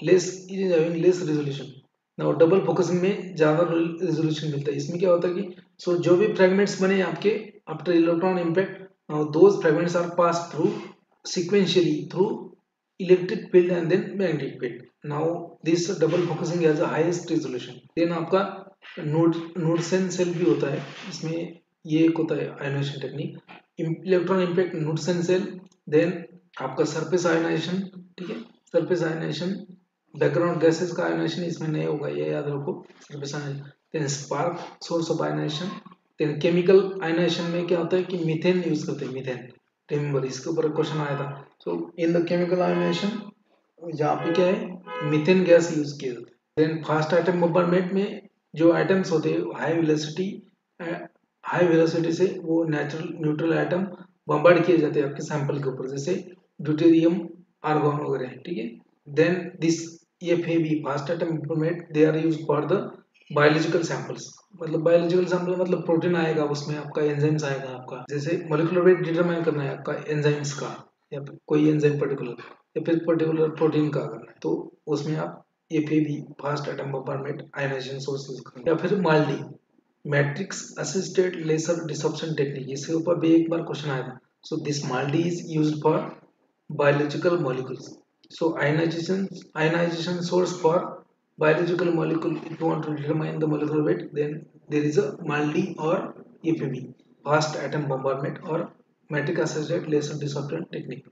less resolution. Now double focusing में ज़्यादा रेजोल्यूशन मिलता है. इसमें क्या होता है कि सो जो भी फ्रेगमेंट्स बने आपके after electron impact, those fragments are pass through sequentially through electric field and then magnetic field. Now this double focusing has the highest resolution. Then आपका Knudsen cell भी होता है, इसमें ये एक होता है ionization technique, electron impact Knudsen cell, then आपका सरफेस आयनाइजेशन, ठीक है. सरफेस आयनाइजेशन, बैकग्राउंड गैसेस का आयनाइजेशन इसमें नहीं होगा, ये याद रखो, surface ionization. Then spark source of ionization. Then chemical ionization में क्या होता है कि मीथेन यूज करते हैं, मीथेन, रिमेंबर इसके ऊपर क्वेश्चन आया था. सो इन द केमिकल आयनाइजेशन यहाँ पे क्या है, मीथेन गैस यूज किया जाता है. देन फास्ट एटम बॉम्बार्डमेंट में जो एटम्स होते हैं हाई वेलोसिटी से वो नेचुरल न्यूट्रल एटम बॉम्बार्ड किए जाते हैं आपके सैंपल के ऊपर, जैसे ड्यूटेरियम, आर्गॉन वगैरह, ठीक है। Then this FAB fast atom bombardment they are use for the biological samples. मतलब बायोलॉजिकल सैंपल मतलब प्रोटीन आएगा उसमें, आपका एंजाइम्स आएगा, आपका जैसे मोलिकुलर वेट डिटरमाइन करना है आपका एंजाइम्स का, या फिर कोई एंजाइम पर्टिकुलर, या फिर पर्टिकुलर प्रोटीन का करना है, तो उसमें आप FAB fast atom bombardment ionisation source use करेंगे। या फिर MALDI matrix assisted laser desorption technique, इसके ऊपर भी एक बार क्वेश्चन आया था। So this MALDI is used for biological molecules. So ionization source for biological molecule, if you want to determine the molecular weight, then there is a MALDI or FAB fast atom bombardment or metric assisted laser disruption technique.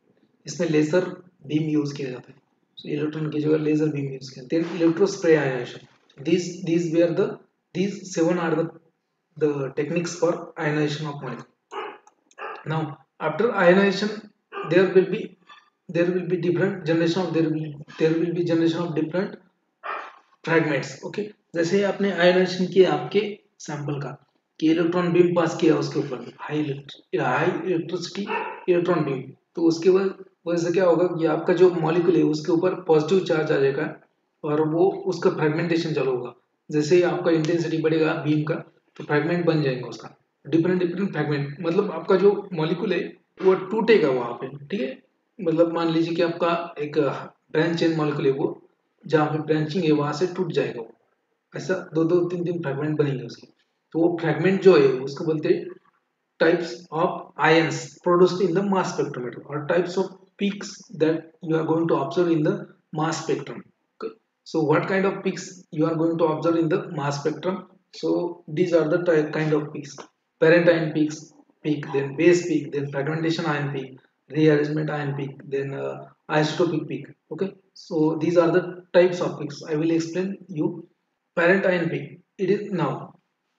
इसमें laser beam use किया जाता है, so electron की जगह laser beam use किया। then electrospray ionization, these seven are the techniques for ionization of molecule. Now after ionization there will be different generation of there will be generation of different fragments, okay. जैसे आपने ionization किया आपके sample का, कि electron beam पास किया उसके ऊपर high electricity electron beam, तो उसके बाद वजह से क्या होगा कि आपका जो मॉलिक्यूल है उसके ऊपर पॉजिटिव चार्ज आ जाएगा और वो उसका फ्रेगमेंटेशन चालू होगा। जैसे ही आपका इंटेंसिटी बढ़ेगा बीम का, तो फ्रेगमेंट बन जाएंगे उसका, डिफरेंट डिफरेंट फ्रेगमेंट, मतलब आपका जो मॉलिक्यूल है वो टूटेगा वहां पे, ठीक है। मतलब मान लीजिए कि आपका एक ब्रांच चेन मॉलिक्यूल है, वो जहाँ पे ब्रांचिंग है वहां से टूट जाएगा वो, ऐसा दो दो तीन तीन फ्रेगमेंट बनेंगे उसके। तो वो फ्रेगमेंट जो है उसको बोलते हैं types of ions produced in the mass spectrometer, or types of peaks that you are going to observe in the mass spectrum. Okay, so what kind of peaks you are going to observe in the mass spectrum? So these are the kind of peaks: parent ion peak, then base peak, then fragmentation ion peak, rearrangement ion peak, then isotopic peak. Okay, so these are the types of peaks. I will explain you. Parent ion peak, it is now,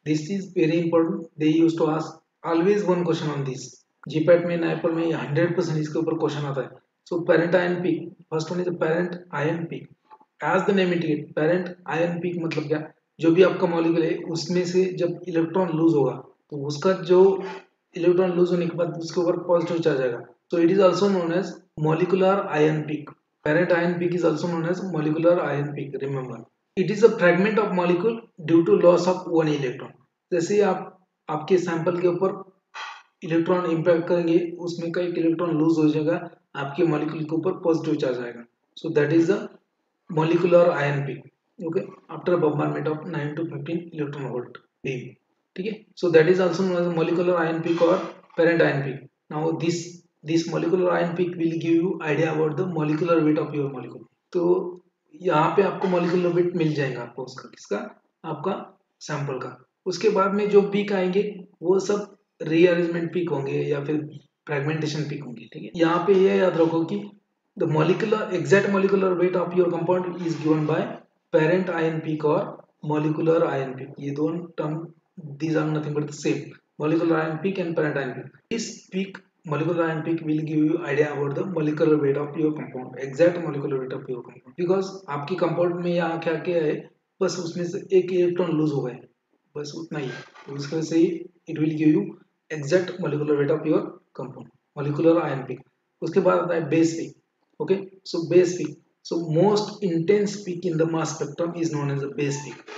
this is very important, they used to ask always one question on this GPAT में, नाइपर में 100% इसके ऊपर question आता है। So parent ion peak, first one is parent ion peak. As the name indicate, parent ion peak मतलब क्या, जो भी आपका मॉलिक्यूल है उसमें से जब इलेक्ट्रॉन लूज होगा, तो उसका जो इलेक्ट्रॉन लूज होने के बाद उसके ऊपर पॉजिटिव चार्ज आएगा, so it is also known as molecular ion peak. Parent ion peak is also known as molecular ion peak, remember. It is a fragment of molecule due to loss of one electron. जैसे आप आपके sample के ऊपर electron impact करेंगे, उसमें का एक electron lose हो जाएगा, आपके मॉलिक्यूल के ऊपर पॉजिटिव चार्ज आएगा, सो that is the molecular ion peak, okay, after bombardment of 9 to 15 electron volt beam, ठीक है। so that is also known as molecular ion peak or parent ion peak. Now this molecular ion peak will give you idea about the molecular weight of your molecule. तो यहाँ पे आपको molecular weight मिल जाएगा आपको उसका, किसका, आपका sample का। उसके बाद में जो पीक आएंगे वो सब रीअरेंजमेंट पीक होंगे या फिर फ्रेगमेंटेशन पीक होंगे, ठीक है। यहाँ पे ये याद रखो कि the exact molecular weight of your compound is given by parent ion peak or molecular ion peak. ये दोनों term, these are nothing but the same, molecular ion peak and parent ion peak. This peak, molecular ion peak, will give you idea about the molecular weight of your compound, exact molecular weight of your compound, because आपकी compound में यहाँ क्या क्या है, बस उसमें से एक इलेक्ट्रॉन लूज हो गए, बस उतना ही, तो उसकी वजह से it will give you exact molecular weight of your compound, molecular ion peak. उसके बाद आता है base peak. Okay, so base peak, so most intense peak in the mass spectrum is known as the base peak,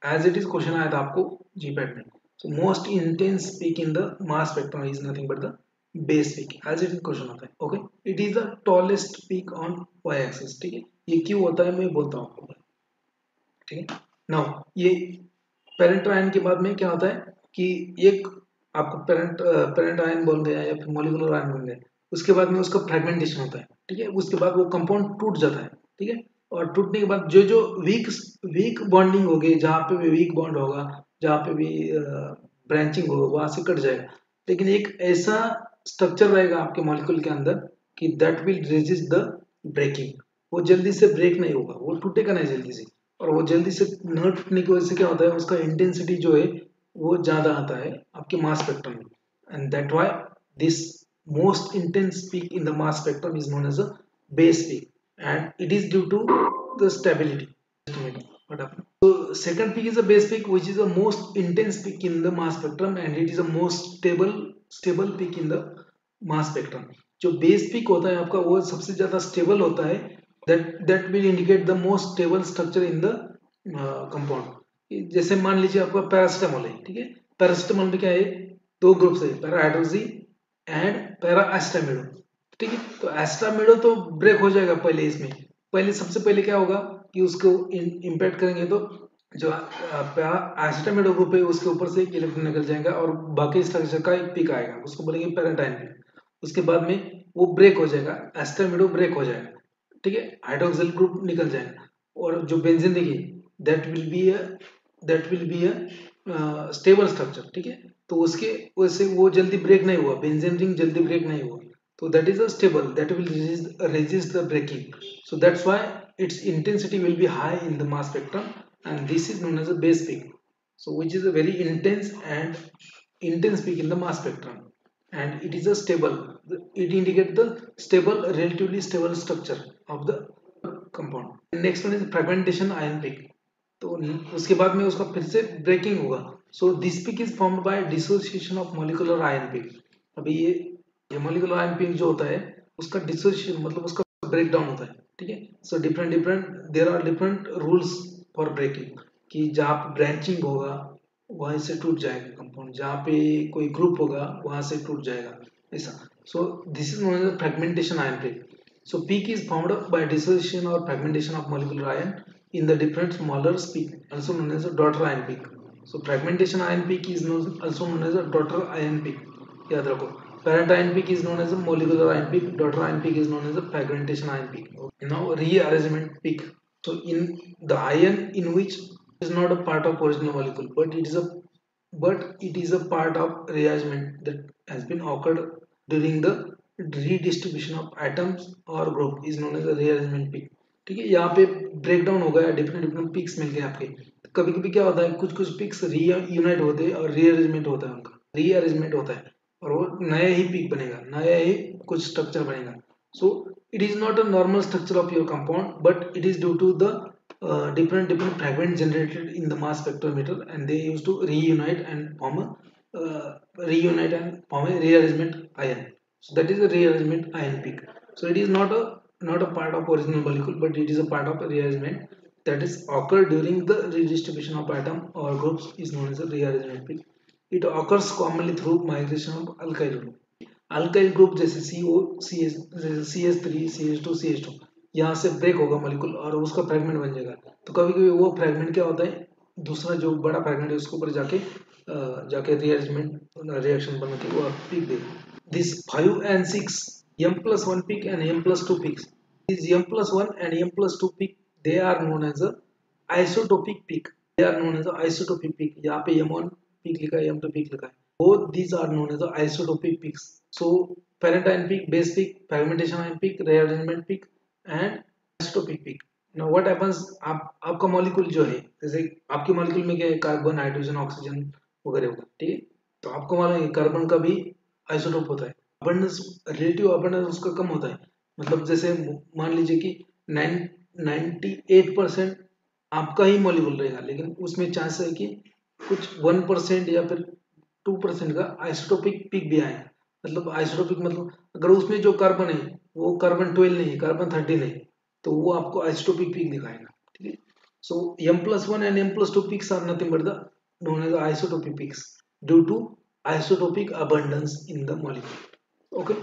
as it is question आया था आपको GPAT में। so most intense peak in the mass spectrum is nothing but the base peak, as it is question आता है। okay, it is the tallest peak on y axis, ठीक है। ये क्यों होता है मैं बोलता हूँ आपको, ठीक है। नाउ ये पेरेंट आयन के बाद में क्या होता है कि एक आपको पेरेंट आयन बन गया या फिर मॉलिक्यूलर आयन बन गया, उसके बाद में उसका फ्रेगमेंटेशन होता है, ठीक है। उसके बाद वो कंपाउंड टूट जाता है, ठीक है। और टूटने के बाद जो जो वीक बॉन्डिंग होगी, जहाँ पे भी वीक बॉन्ड होगा, जहाँ पे भी ब्रांचिंग होगा, वहां से कट जाएगा। लेकिन एक ऐसा स्ट्रक्चर रहेगा आपके मॉलिक्यूल के अंदर कि that will resist the breaking, वो जल्दी से ब्रेक नहीं होगा, वो टूटेगा नहीं जल्दी से। और वो जल्दी से न टूटने की वजह से क्या होता है, उसका इंटेंसिटी जो है वो ज्यादा आता है आपके मास स्पेक्ट्रम में, and that why this most intense peak in the mass spectrum is known as a base peak, and it is due to the stability. what happened. So second peak is a base peak, which is the most intense peak in the mass spectrum, and it is the most stable peak in the mass spectrum. जो base pick होता है आपका वो सबसे ज्यादा stable होता है, that will indicate the most stable structure in the compound. जैसे मान लीजिए आपका पैरासिटामोल है, ठीक है, पैरासिटामोल में क्या है, दो ग्रुप्स है, पैरा हाइड्रोक्सी एंड पैरा एस्टामिडो, ठीक है। तो एस्टामिडो तो ब्रेक हो जाएगा पहले, इसमें पहले सबसे पहले क्या होगा कि उसको इम्पैक्ट करेंगे तो जो एस्टामिडो ग्रुप है उसके ऊपर से एक इलेक्ट्रॉन निकल जाएगा और बाकी स्ट्रक्चर का एक पिक आएगा, उसको बोलेंगे पैरेंटाइन पिक। उसके बाद में वो ब्रेक हो जाएगा, एस्टामिडो ब्रेक हो जाएगा, ठीक है, हाइड्रोक्सिल ग्रुप निकल जाएगा, और जो बेंजीन देखिए that will be a stable structure, ठीक है। तो उसके वैसे वो जल्दी ब्रेक नहीं हुआ, बेंजीन रिंग जल्दी ब्रेक नहीं हुआ, तो that is a stable, that will resist the breaking. So that's why its intensity will be high in the mass spectrum, and this is known as a base peak. So which is a very intense peak in the mass spectrum, and it is a stable, it indicates the stable, relatively stable structure of the compound. Next one is fragmentation ion peak. तो उसके बाद में उसका फिर से breaking होगा. So this peak is formed by dissociation of molecular ion peak. अभी ये मॉलिक्यूलर आयन पिक जो होता है उसका डिसोसिएशन मतलब उसका ब्रेक डाउन होता है, ठीक है. So different there are different rules for breaking, कि जहाँ पे ब्रांचिंग होगा वहीं से टूट जाएगा कंपाउंड, जहाँ पे कोई ग्रुप होगा वहां से टूट जाएगा, ऐसा. So this is known as fragmentation ion peak. So peak is formed by dissociation or fragmentation of molecular ion in the different smaller peak, also known as a daughter ion peak. So fragmentation ion peak is also known as a daughter ion peak. याद रखो, parent ion peak is known as a molecular ion peak, daughter ion peak is known as a fragmentation ion peak. Now rearrangement peak. So in the ion in which is not a part of original molecule, but it is a part of rearrangement that has been occurred during the redistribution of atoms or group is known as a rearrangement peak. ठीक है, यहाँ पे break down हो गया, different pics मिल गए आपके. कभी कभी क्या होता है, कुछ पिक्स रीयूनाइट होते हैं और रीअरेंजमेंट होता है, उनका रीअरेंजमेंट होता है और वो नया ही पिक बनेगा, नया ही कुछ स्ट्रक्चर बनेगा. So it is not a normal structure of your compound, but it is due to the different fragments generated in the mass spectrometer, and they used to reunite and form a rearrangement ion. So that is a rearrangement ion peak. So it is not a part of original molecule, but it is a part of a rearrangement that is occurred during the redistribution of atom or groups is known as a rearrangement peak. It occurs commonly through migration of alkyl group. Alkyl group जैसे CO, CS3, CH2, CH2 यहाँ से break होगा molecule और उसका fragment बन जाएगा. तो कभी कभी वो फ्रैगमेंट क्या होता है, दूसरा जो बड़ा फ्रैगमेंट है उसके ऊपर जाके रीअरेंजमेंट रिएक्शन बनाती है, वो पिक देगा. This 5 and 6 M+1 peak and M+2 peaks. These M+1 and M+2 peak, they are known as a isotopic peak. They are known as a isotopic peak. यहाँ पे M1 peak लिखा है, M2 peak लिखा है. Both these are known as a isotopic peaks. So parent ion peak, base peak, fragmentation ion peak, rearrangement peak, and isotopic peak. Now what happens, आपका molecule जो है, जैसे आपके मॉलिक्यूल में क्या है, कार्बन, हाइड्रोजन, ऑक्सीजन वगैरह होगा, ठीक है. तो आपको मालूम है कार्बन का भी आइसोटोप होता है, अबंडेंस, रिलेटिव अबंडेंस उसका कम होता है. मतलब जैसे मान लीजिए कि 98% आपका ही मॉलिक्यूल रहेगा, लेकिन उसमें चांस है कि कुछ 1% या फिर 2% का आइसोटोपिक पिक भी आएगा. मतलब आइसोटोपिक मतलब अगर उसमें जो कार्बन है वो कार्बन 12 नहीं है, कार्बन 13 है, तो वो आपको आइसोटोपिक पिक दिखाएगा, ठीक है. सो M+1 and M+2 peaks are nothing but the known as isotopic peaks due to isotopic abundance in the molecule. Okay.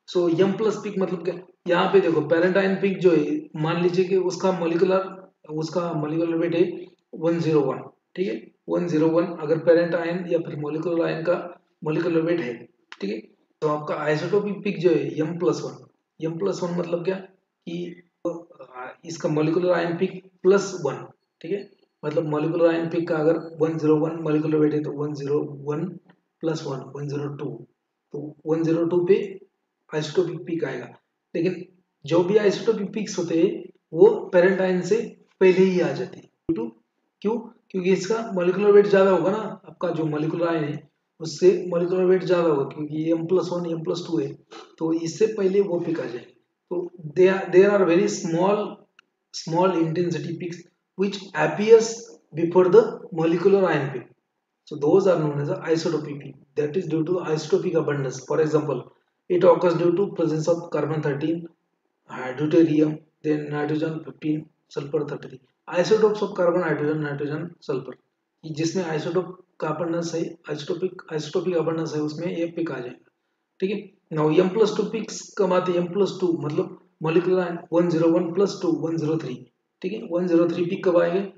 So M+ peak मतलब क्या, यहाँ पे देखो पेरेंट आयन पिक जो है, मान लीजिए कि उसका मॉलिक्यूलर वेट है 101, ठीक है, 101 अगर पेरेंट आयन या फिर मॉलिक्यूलर आयन का मॉलिक्यूलर वेट है, ठीक है. तो आपका आइसोटोपिक पिक जो है M+1 मतलब क्या कि इसका मॉलिक्यूलर आयन पिक +1, ठीक है. मतलब मॉलिक्यूलर आयन पिक का अगर 101 मॉलिक्यूलर वेट है तो 101 + 1 102, तो 102 पे आइसोटोपिक पीक आएगा. लेकिन जो भी आइसोटोपिक पीक्स होते हैं वो पेरेंट आयन से पहले ही आ जाते हैं. क्यों? क्योंकि इसका मॉलिक्यूलर वेट ज्यादा होगा ना, आपका जो मॉलिक्यूलर आयन है उससे मॉलिक्यूलर वेट ज्यादा होगा, क्योंकि M+1 M+2 है, तो इससे पहले वो पिक आ जाएगी. तो there are very small intensity peaks which appears before the molecular ion peak. So those are known as the isotopic peak. That is due to isotopic abundance. For example, it occurs due to presence of carbon 13, deuterium, then nitrogen 15, sulfur 33. Isotopes of carbon, hydrogen, nitrogen, sulfur. जिसमें isotope का abundance है, isotopic abundance है, उसमें ये pick आ जाएगा. ठीक है. Now M+2 pics कब आते हैं? M+2 मतलब molecular ion 101 + 2 103. ठीक है. 103 पिक कब आएंगे?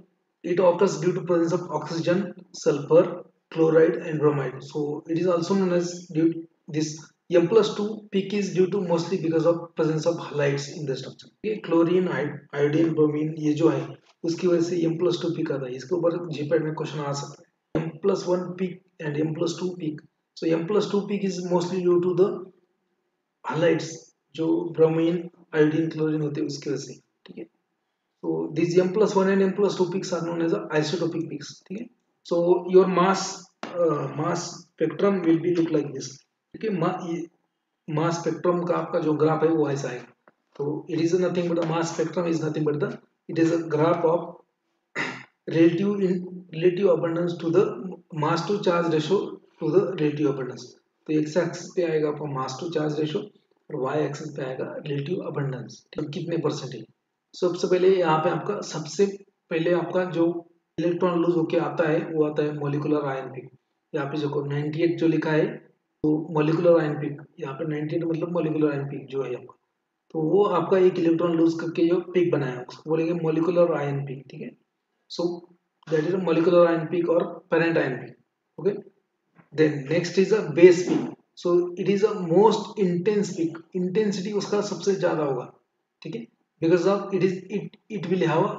It occurs due to presence of oxygen, sulfur, chloride and bromide. So it is also known as due this M+2 peak is due to mostly because of presence of halides in the structure. ये chlorine, iodine, bromine ये जो है उसकी वजह से M+2 peak आता है. इसके ऊपर जीपैट में क्वेश्चन आ सकता है. M+1 peak and M+2 peak. So M+2 peak is mostly due to the halides जो ब्रोमीन, आयोडीन, क्लोरीन होते हैं उसकी वजह से. ठीक है. So these M+1 and M+2 peaks are known as isotopic peaks. ठीक है. So your mass spectrum will be look like this. ठीक है. mass spectrum का आपका जो ग्राफ है वो ऐसा है. तो it is nothing but the mass spectrum is nothing but it is a graph of relative abundance to the mass to charge ratio to the relative abundance. तो x axis पे आएगा आपका mass to charge ratio और y axis पे आएगा relative abundance. कितने percentage. सबसे पहले यहाँ पे आपका सबसे पहले आपका जो इलेक्ट्रॉन लूज होके आता है वो आता है मोलिकुलर आयन पिक. यहाँ पे जो 98 जो लिखा है तो मोलिकुलर आयन पिक, यहाँ पे 98 मतलब मोलिकुलर आयन पिक जो है आपका, तो वो आपका एक इलेक्ट्रॉन लूज करके जो पिक बनाया उसको बोलेंगे मोलिकुलर आयन पिक. ठीक है. So that is a molecular ion peak और parent ion peak. Okay. Then next is a base peak. So it is a most intense peak. Intensity उसका सबसे ज्यादा होगा. ठीक है. because of it will have a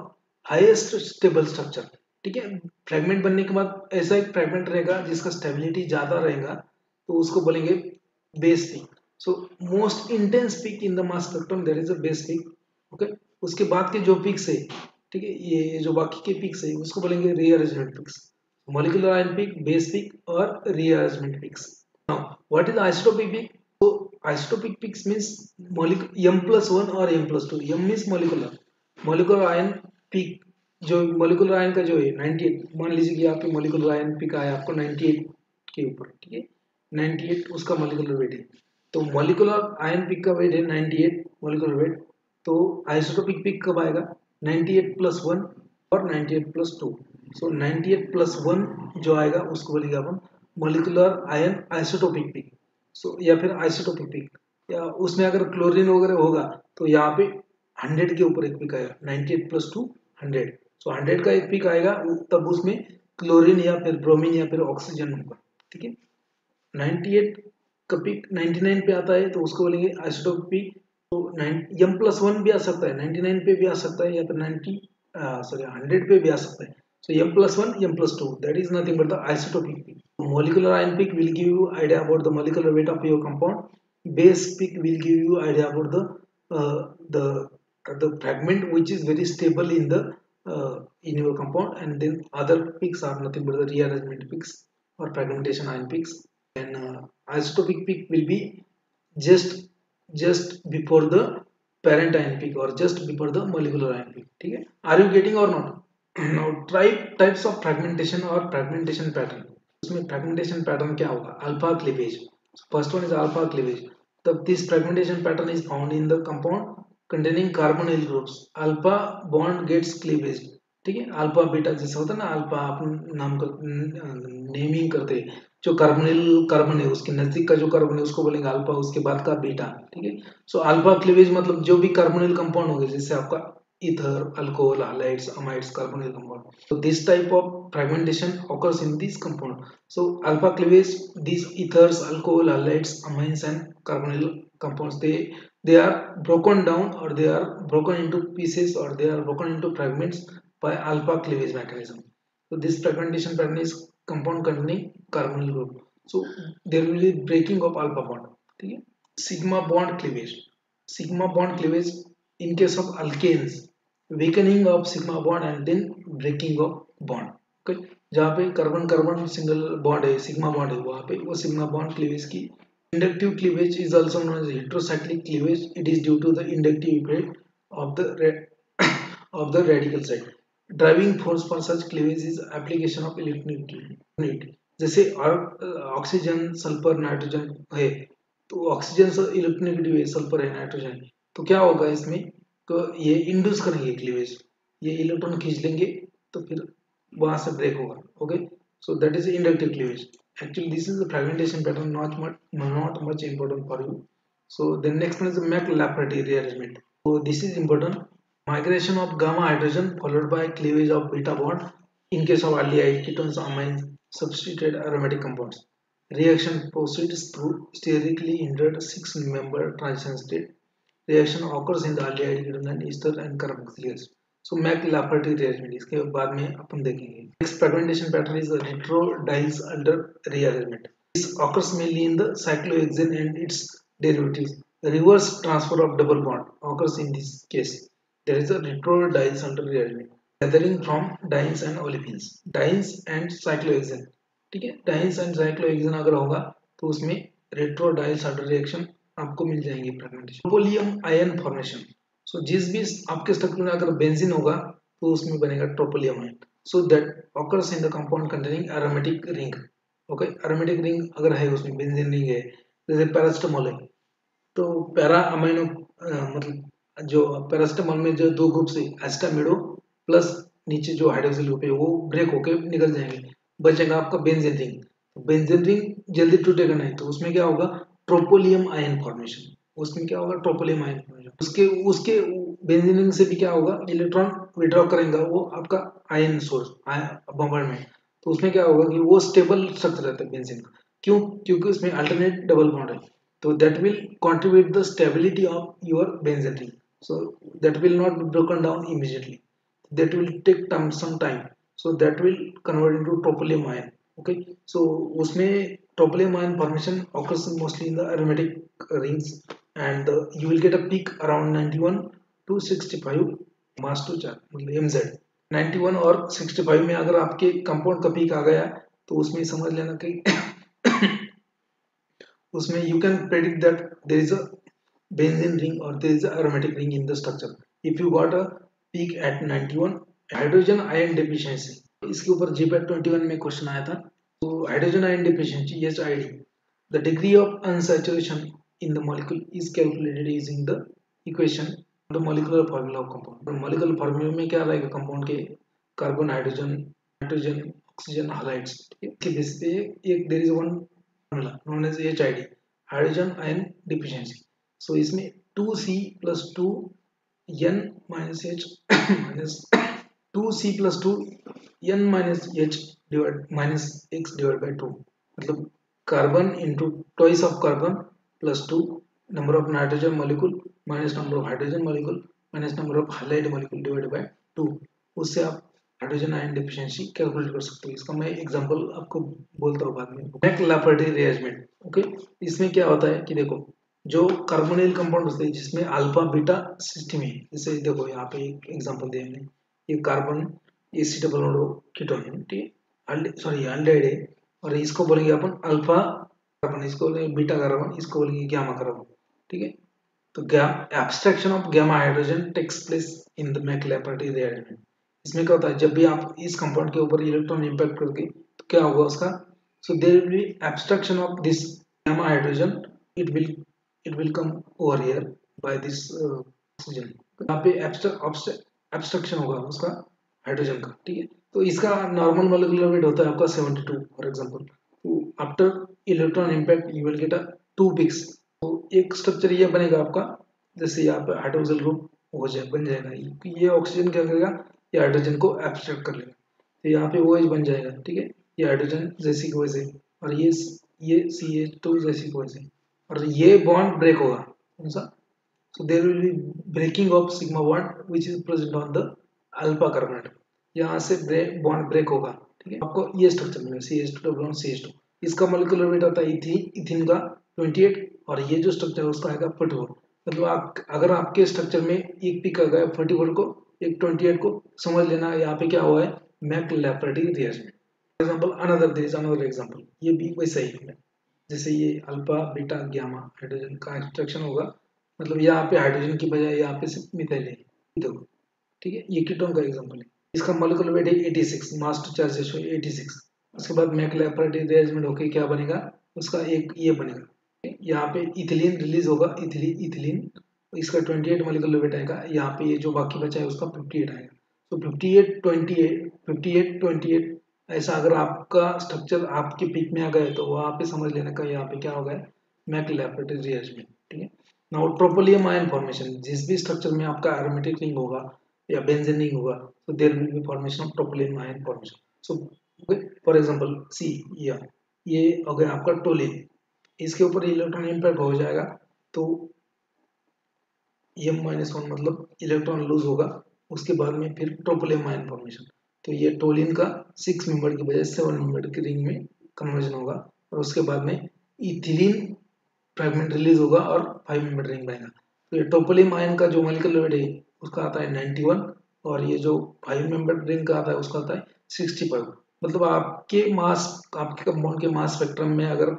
highest stable structure. ठीक है. Fragment बनने के बाद ऐसा एक फ्रेगमेंट रहेगा जिसका स्टेबिलिटी ज्यादा रहेगा तो उसको बोलेंगे base peak. So most intense peak in the mass spectrum there is a base peak. Okay. उसके बाद के जो पिक्स है, ठीक है, ये जो बाकी के पिक्स है उसको बोलेंगे rearrangement peaks. Molecular ion peak, base peak और rearrangement peaks. Now what is isotopic peak? Isotopic peaks means M+1 और M+2. M means molecular ion peak. जो molecular ion का जो है 98, मान लीजिए कि आपके molecular ion peak आया आपको 98 के ऊपर. ठीक है. 98 उसका molecular weight है. तो molecular ion peak का weight है 98 molecular weight. तो isotopic peak कब आएगा? 98+1 और 98+2. So 98+1 जो आएगा उसको बोलेंगे अपन molecular ion isotopic peak. सो या फिर आइसोटोपिक पिक, या उसमें अगर क्लोरीन वगैरह होगा तो यहाँ पे 100 के ऊपर एक पिक आएगा. 98+2 100. सो 100 का एक पिक आएगा तब उसमें क्लोरीन या फिर ब्रोमीन या फिर ऑक्सीजन होगा. ठीक है. 98 का पिक 99 पे आता है तो उसको बोलेंगे आइसोटोपिक पिक. तो M+1 भी आ सकता है, 99 पे भी आ सकता है, या फिर 100 पे भी आ सकता है. So M+1, M+2, that is nothing but the isotopic peak. Molecular ion peak will give you idea about the molecular weight of your compound. Base peak will give you idea about the fragment which is very stable in the in your compound, and then other peaks are nothing but the rearrangement peaks or fragmentation ion peaks. And isotopic peak will be just before the parent ion peak or just before the molecular ion peak. ठीक है. Are you getting or not? Now types of fragmentation or fragmentation pattern. उसमें fragmentation pattern क्या होगा? Alpha cleavage. First one is alpha cleavage. This fragmentation pattern is found in the compound containing carbonyl groups. Alpha bond gets cleavage. ठीक है. Alpha beta जैसा होता है ना, alpha अपन नाम कर नेमिंग करते हैं. जो कार्बोनिल कार्बन है उसके नजदीक का जो कार्बन है उसको बोलेंगे अल्फा, उसके बाद का बीटा. ठीक है. सो अल्फा क्लीवेज मतलब जो भी कार्बोनिल कंपाउंड होंगे जैसे आपका ether, alcohol, halides, amides, carbonyl compound. So this type of fragmentation occurs in this compound. So alpha cleavage, these ethers, alcohol, halides, amines and carbonyl compounds, they are broken down or they are broken into pieces or they are broken into fragments by alpha cleavage mechanism. So this fragmentation pattern is compound containing carbonyl group. So there will be breaking of alpha bond. ठीक है. Sigma bond cleavage. Sigma bond cleavage in case of alkanes, weakening of sigma bond and then breaking of bond. Okay. जहाँ पे carbon carbon single bond है, sigma bond है, वहाँ पे वो sigma bond cleavage की. Inductive cleavage is also known as heterocyclic cleavage. It is due to the inductive effect of the radical side. Driving force for such cleavage is application of electronic. जैसे oxygen sulphur nitrogen है, तो oxygen electronegative है, sulphur है, nitrogen है, तो क्या होगा इसमें, तो ये इंड्यूस करेंगे क्लीवेज, ये इलेक्ट्रॉन खींच लेंगे, तो फिर वहां से ब्रेक होगा। Okay, so that is inductive cleavage. Actually this is the fragmentation pattern, not much important for you. So the next one is the Mac-Lafferty rearrangement. So this is important. Migration of gamma hydrogen followed by cleavage of beta bond in case of aldehyde ketones amines substituted aromatic compounds. Reaction proceeds through sterically hindered 6-member transition state. Reaction occurs in the aldehyde ketone and ester and carboxylates. So Mac-Lafferty rearrangement इसके बाद में अपन देखेंगे. Next fragmentation pattern is the retrodies alder rearrangement. This occurs mainly in the cyclohexane and its derivatives. The reverse transfer of double bond occurs in this case. There is a retrodies alder rearrangement. Gathering from dienes and olefins. Dienes and cyclohexane. ठीक है, dance and cyclohexane अगर होगा तो उसमें रेट्रोडाइल्स alder reaction आपको मिल जाएंगे fragmentation. Tropylium ion formation. So जिस भी आपके स्ट्रक्चर में अगर बेंजीन होगा तो उसमें बनेगा tropylium ion. So that occurs in the compound containing aromatic ring. Okay, aromatic ring अगर है उसमें बेंजीन रिंग है, जैसे पैरास्टामोल है, तो पैरा अमीनो मतलब जो पैरास्टामोल में जो दो ग्रुप से एस्टामिडो प्लस नीचे जो हाइड्रोक्सिल ग्रुप है वो ब्रेक होके निकल जाएंगे, बचेगा आपका बेंजीन रिंग. बेंजीन रिंग जल्दी टूटेगा नहीं, तो उसमें क्या होगा, ट्रोपोलियम आयन फॉर्मेशन. उसमें क्या होगा, ट्रोपोलियम आयन फॉर्मेशन. उसके उसके बेंजीन रिंग से भी क्या होगा, इलेक्ट्रॉन विड्रॉ करेगा वो आपका आयन सोर्स बॉम्बार्डमेंट. तो उसमें क्या होगा कि वो स्टेबल स्ट्रक्चर रहता है बेंजीन का. क्यों? क्योंकि उसमें अल्टरनेट डबल बॉन्ड है. So that will contribute the stability of your benzene ring. So that will not be broken down immediately. That will take some time. So that will convert into tropylium ion. Okay. So उसमें tropylium ion formation occurs mostly in the aromatic rings, and you will get a peak around 91 to 65 mass to charge मतलब MZ. 91 और 65 में अगर आपके compound का peak आ गया तो उसमें समझ लेना कि उसमें you can predict that there is a benzene ring or there is a aromatic ring in the structure. If you got a peak at 91, hydrogen ion deficiency, इसके ऊपर GPAT 21 में क्वेश्चन आया था. तो hydrogen ion deficiency HID, the degree of unsaturation in the molecule is calculated using the equation the molecular formula of compound. तो molecular formula में क्या रहेगा कंपाउंड के, carbon hydrogen nitrogen oxygen highlights. इसके बेस पे एक there is one formula known as HID, hydrogen ion deficiency. So इसमें 2C plus 2 N minus H minus 2C plus 2 N minus H divided minus X divided by 2, मतलब carbon into twice of carbon plus 2 number of nitrogen molecule minus number of hydrogen molecule minus number of halide molecule divided by 2. उससे आप hydrogen ion deficiency calculate कर सकते हो. इसका मैं example आपको बोलता हूँ बाद में. मैक-लाफर्टी रिअरेंजमेंट. ओके, इसमें क्या होता है कि देखो जो कार्बोनिल कंपाउंड होते हैं जिसमें अल्फा बीटा सिस्टम है, जैसे देखो यहाँ पे एक एग्जांपल दिया मैंने, ये carbon AC double bond ketone है, ठीक है, सॉरी एल्डिहाइड है, और इसको बोलेंगे अपन अल्फा कार्बन, इसको बोलेंगे बीटा कार्बन, इसको बोलेंगे गामा कार्बन. ठीक है, तो abstraction of gamma hydrogen takes place in the McLafferty rearrangement. इसमें क्या होता है, जब भी आप इस कंपाउंड के ऊपर इलेक्ट्रॉन इंपैक्ट करोगे तो क्या होगा उसका, so there will be abstraction of this gamma hydrogen, it will come over here by this oxygen. यहाँ पे एब्स्ट्रैक्शन होगा उसका हाइड्रोजन का. ठीक है, तो इसका नॉर्मल मोलेकुलर वेट होता है आपका 72 फॉर एग्जांपल. तो after electron impact you will get a 2 peaks. तो एक स्ट्रक्चर ये बनेगा आपका, जैसे यहाँ पे हाइड्रोक्सिल ग्रुप बन जाएगा, ये ऑक्सीजन क्या करेगा, ये हाइड्रोजन को एब्स्ट्रैक्ट कर लेगा, तो यहाँ पे OH बन जाएगा. ठीक है, ये हाइड्रोजन जैसी को वैसे, और ये CH2 जैसी को वैसे, और ये बॉन्ड ब्रेक होगा कौन सा, so there will be breaking of sigma bond which is present on the alpha carbonate. यहाँ से बॉन्ड ब्रेक होगा. ठीक है, आपको ये स्ट्रक्चर मिलेगा CH2 डबल बॉन्ड CH2. इसका मोलेकुलर वेट आता है इथिन का 28, और ये जो स्ट्रक्चर है उसका आएगा 44. मतलब अगर आपके स्ट्रक्चर में एक पिक आ गया 44 को, एक 28 को, समझ लेना यहाँ पे क्या हुआ है, McLafferty rearrangement. For example another example, ये भी वैसा ही है, जैसे ये अल्फा बीटा गामा हाइड्रोजन का एक्सट्रैक्शन होगा, मतलब यहाँ पे हाइड्रोजन की बजाय यहाँ पे सिर्फ मिथाइल है, देखो. ठीक है, ये कीटोन का एग्जांपल है. इसका मोलिकुलर वेट है 86, मास टू चार्ज रेशियो 86। उसके बाद मैक्लैफर्टी रिएरेंजमेंट होके क्या बनेगा, उसका एक ये बनेगा, यहाँ पे इथिलीन रिलीज होगा, इथिलीन इसका 28 मोलिकुलर वेट आएगा, यहाँ पे ये जो बाकी बचा है उसका 58 आएगा। तो 58 28 ऐसा अगर आपका स्ट्रक्चर आपके पीक में आ गए तो वहाँ पे समझ लेने का यहाँ पे क्या होगा, मैक्लैफर्टी रिएरेंजमेंट। ठीक है। नाउ ट्रोपोलियम आयन फॉर्मेशन, जिस भी स्ट्रक्चर में आपका एरोमेटिक रिंग होगा या बेंजीन रिंग होगा, so there will be formation of tropylium ion formation. So okay, for example see ये हो गया आपका टोलिन, इसके ऊपर इलेक्ट्रॉन इम्पैक्ट हो जाएगा तो M-1 मतलब इलेक्ट्रॉन लूज होगा, उसके बाद में फिर ट्रोपोलियम आयन फॉर्मेशन। तो ये टोलिन का 6 मेंबर की बजाय 7 मेंबर की रिंग में कन्वर्जन होगा, और उसके बाद में इथिलीन फ्रैगमेंट रिलीज होगा और 5 मेंबर रिंग बनेगा। तो ये ट्रोपोलियम आयन का जो मोलिकुलर वेट है उसका आता है 91, और ये जो 5 मेंबर रिंग का आता है उसका आता है 65। मतलब आपके मास, आपके कंपाउंड के मास स्पेक्ट्रम में अगर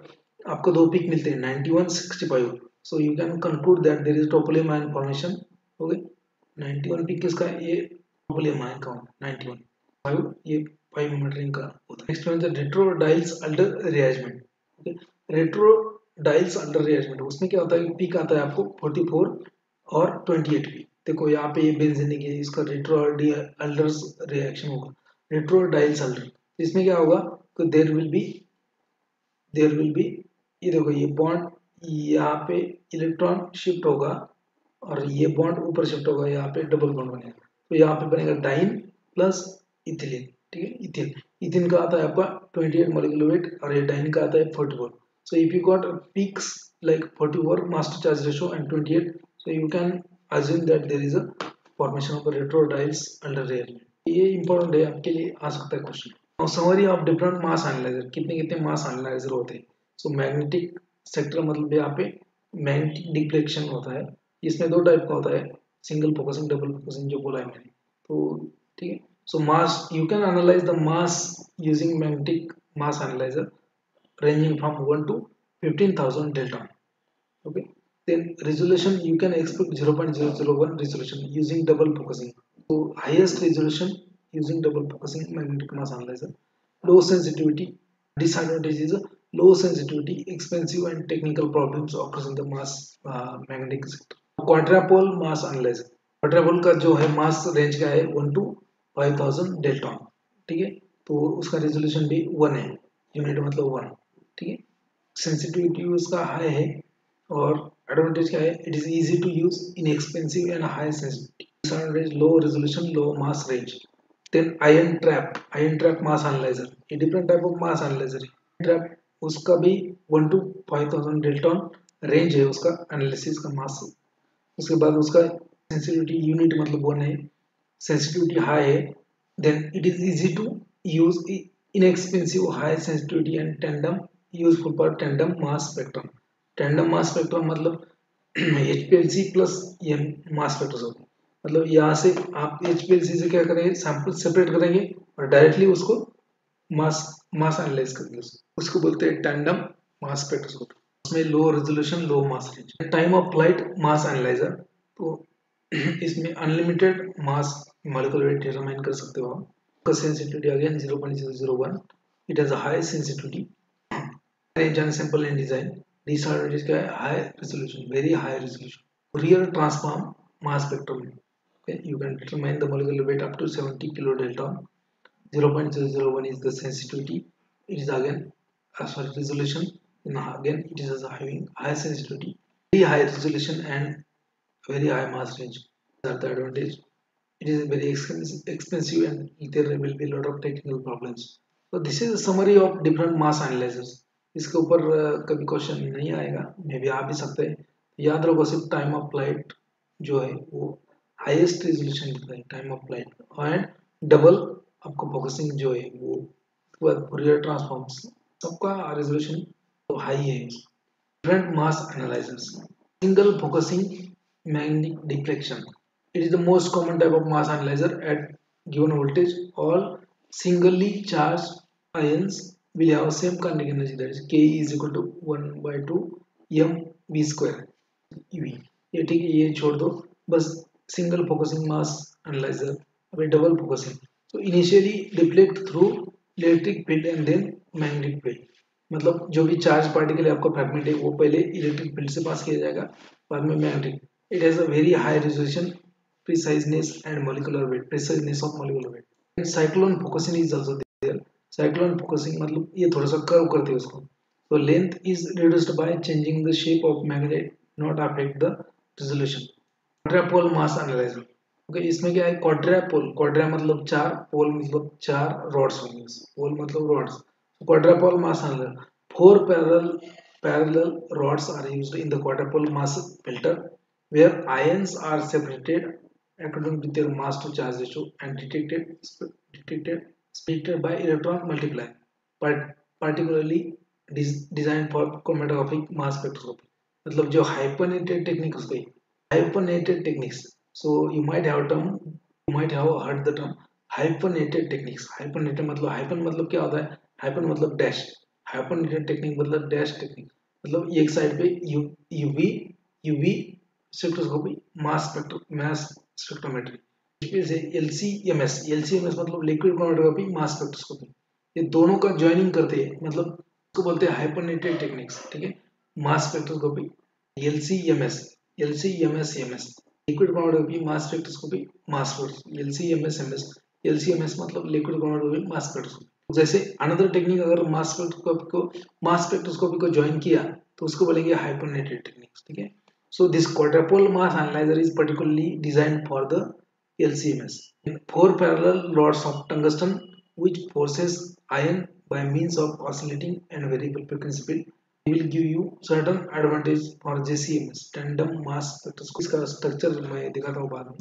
आपको दो पिक मिलते हैं 91 65, so you can conclude that there is tropylium ion formation. Okay, 91 pick किसका है, ये ट्रोपोलियम आयन का 91, 5 ये 5 मेंबर रिंग का होता है। नेक्स्ट वन है retro Diels Alder rearrangement. Okay, retro Diels Alder rearrangement, उसमें क्या होता है कि पिक आता है आपको 44 और 28 पिक। देखो यहाँ पे ये बेंजीन है, इसका रेट्रोडाइल्स रिएक्शन होगा, रेट्रोडाइल्स अल्डर। इसमें क्या होगा कि देयर विल बी ये देखो ये बॉन्ड यहाँ पे इलेक्ट्रॉन शिफ्ट होगा और ये बॉन्ड ऊपर शिफ्ट होगा, यहाँ पे डबल बॉन्ड बनेगा, तो यहाँ पे बनेगा डाइन प्लस इथिलीन। ठीक है, इथिन इथिन का आता है आपका 28 मोलिकुलर वेट और ये डाइन का आता है 44। So if you got peaks like 44 mass to charge ratio and 28, so you can assume that there is a formation of retrodials under rearrangement. ये इंपॉर्टेंट है, आपके लिए आ सकता है क्वेश्चन। और summary of different mass analyser, कितने कितने मास analyser होते हैं। सो मैग्नेटिक सेक्टर मतलब यहाँ पे मैग्नेटिक डिफ्लेक्शन होता है, इसमें दो टाइप का होता है, सिंगल फोकसिंग डबल फोकसिंग जो बोला है मैंने। तो ठीक है, so mass you can analyse the mass using magnetic mass analyser ranging from 1 to 15,000 delta. Okay, then resolution you can expect 0.001 resolution using double focusing. So highest resolution using double focusing magnetic mass analyzer. Low sensitivity, disadvantage is low sensitivity, expensive and technical problems occurs in the mass magnetic sector. Quadrupole mass analyzer, quadrupole का जो है मास range का है 1 to 5,000 Dalton. ठीक है, तो उसका resolution भी 1 है, यूनिट मतलब 1। ठीक है, सेंसिटिविटी उसका हाई है, और एडवांटेज क्या है, it is easy to use, inexpensive and high sensitivity. Disadvantage low resolution low mass range. Then ion trap mass analyser, ये different type of mass analyser है। ट्रैप उसका भी 1 to 5,000 डेल्टॉन रेंज है उसका एनालिसिस का मास। उसके बाद उसका सेंसिटिविटी यूनिट मतलब 1 है, sensitivity high है, then it is easy to use, inexpensive, high sensitivity and tandem, useful for tandem mass spectrum। tandem mass spectrum मतलब HPLC प्लस ये मास स्पेक्ट्रोस्कोपी, मतलब यहाँ से आप HPLC से क्या करेंगे, सैंपल सेपरेट करेंगे और डायरेक्टली उसको मास मास एनालाइज करेंगे, उसको बोलते हैं टैंडम मास स्पेक्ट्रोस्कोपी। उसमें low resolution low mass range. Time of flight mass analyser, तो इसमें unlimited mass molecular weight determine कर सकते हो आप। का sensitivity again 0.001, it has a high sensitivity, range and sample and design. Disadvantage क्या है, high resolution, very high resolution. Fourier transform mass spectrum, okay, you can determine the molecular weight up to 70 kilodalton. 0.001 is the sensitivity, it is again sorry resolution, and again it is having high sensitivity, very high resolution and very high mass range. That's the advantage. It is very expensive and there will be a lot of technical problems. So this is a summary of different mass analyzers. इसके ऊपर कभी question नहीं आएगा, मे भी आ भी सकते हैं। याद रखो सिर्फ टाइम ऑफ फ्लाइट जो है वो हाईएस्ट रेजोल्यूशन देता है time of flight, and double आपको फोकसिंग जो है वो, उसके बाद फूरियर ट्रांसफॉर्म्स सबका रेजोल्यूशन तो हाई है। Different mass analysers, single focusing magnetic deflection, it is the most common type of mass analyzer at given voltage. All singly charged ions will have same kinetic energy, that is Ke is equal to 1 by 2 m v square ev। ये ठीक है, ये छोड़ दो, बस single focusing मास analyser. अभी double focusing, So initially deflect through electric field and then magnetic field. मतलब जो भी चार्ज पार्टिकल है आपका फ्रैगमेंट है वो पहले इलेक्ट्रिक फील्ड से पास किया जाएगा, बाद में magnetic. It has a very high resolution, preciseness and molecular weight, preciseness of molecular weight. And cyclone focusing is also there. Cyclone focusing मतलब ये थोड़ा सा कर्व करते हैं उसको. So length is reduced by changing the shape of magnet, not affect the resolution. Quadrupole mass analyzer. Okay, इसमें क्या है, क्वाड्रापोल. क्वाड्रा मतलब चार, पोल मतलब चार रॉड्स होंगे. पोल मतलब rods. Quadrupole mass analyser. Four parallel rods are used in the quadrupole mass filter where ions are separated according to their mass to charge ratio and detected by electron multiply, particularly designed for chromatographic mass spectroscopy. मतलब जो hyphenated technique उसको, hyphenated techniques. So you might have heard the term hyphenated techniques. Hyphenated मतलब hyphen मतलब क्या होता है, hyphen मतलब dash. Hyphenated technique मतलब dash technique. मतलब एक साइड पे यूवी स्पेक्ट्रोस्कोपी, मास स्पेक्ट्रोमेट्री, से एलसीएमएस मतलब लिक्विड क्रोमेटोग्राफी, मास स्पेक्ट्रोस्कोपी, ये दोनों का ज्वाइनिंग करते हैं, मतलब इसको बोलते हैं हाइपरनेटेड टेक्निक्स. ठीक है, mass spectroscopy, LCMS, liquid chromatography, mass spectroscopy, LCMS मतलब लिक्विड क्रोमेटोग्राफी, मास स्पेक्ट्रोस्कोपी. जैसे अनदर टेक्निक अगर मास स्पेक्ट्रोस्कोपी को ज्वाइन किया तो उसको बोलेंगे हाइपरनेटेड टेक्निक्स. ठीक है, so this quadrupole mass analyser is particularly designed for the LCMS. Four parallel rods of tungsten which forces ion by means of oscillating and variable frequency field will give you certain advantage for JCMS, tandem mass spectroscopy. इसका structure मैं दिखाता हूँ बाद में.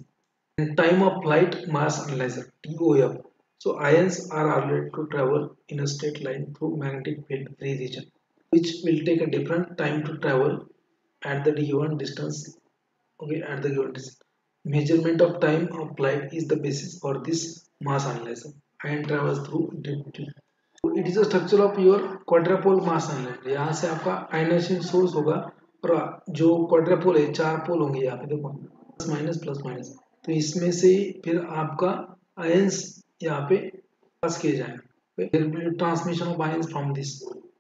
And time of flight mass analyzer, TOF. So ions are allowed to travel in a straight line through magnetic field free region, which will take a different time to travel at the given distance. Okay, at the given distance. Measurement of time of flight is the basis for this mass analyzer. Ion travels through so it is a structure of your quadrupole mass analyzer. यहाँ से आपका ionization source होगा और जो क्वाड्रापोल है, चार पोल होंगे यहाँ पे देखो, प्लस माइनस. तो इसमें से फिर आपका आयंस यहाँ पे पास किए जाएंगे. Transmission of ions from this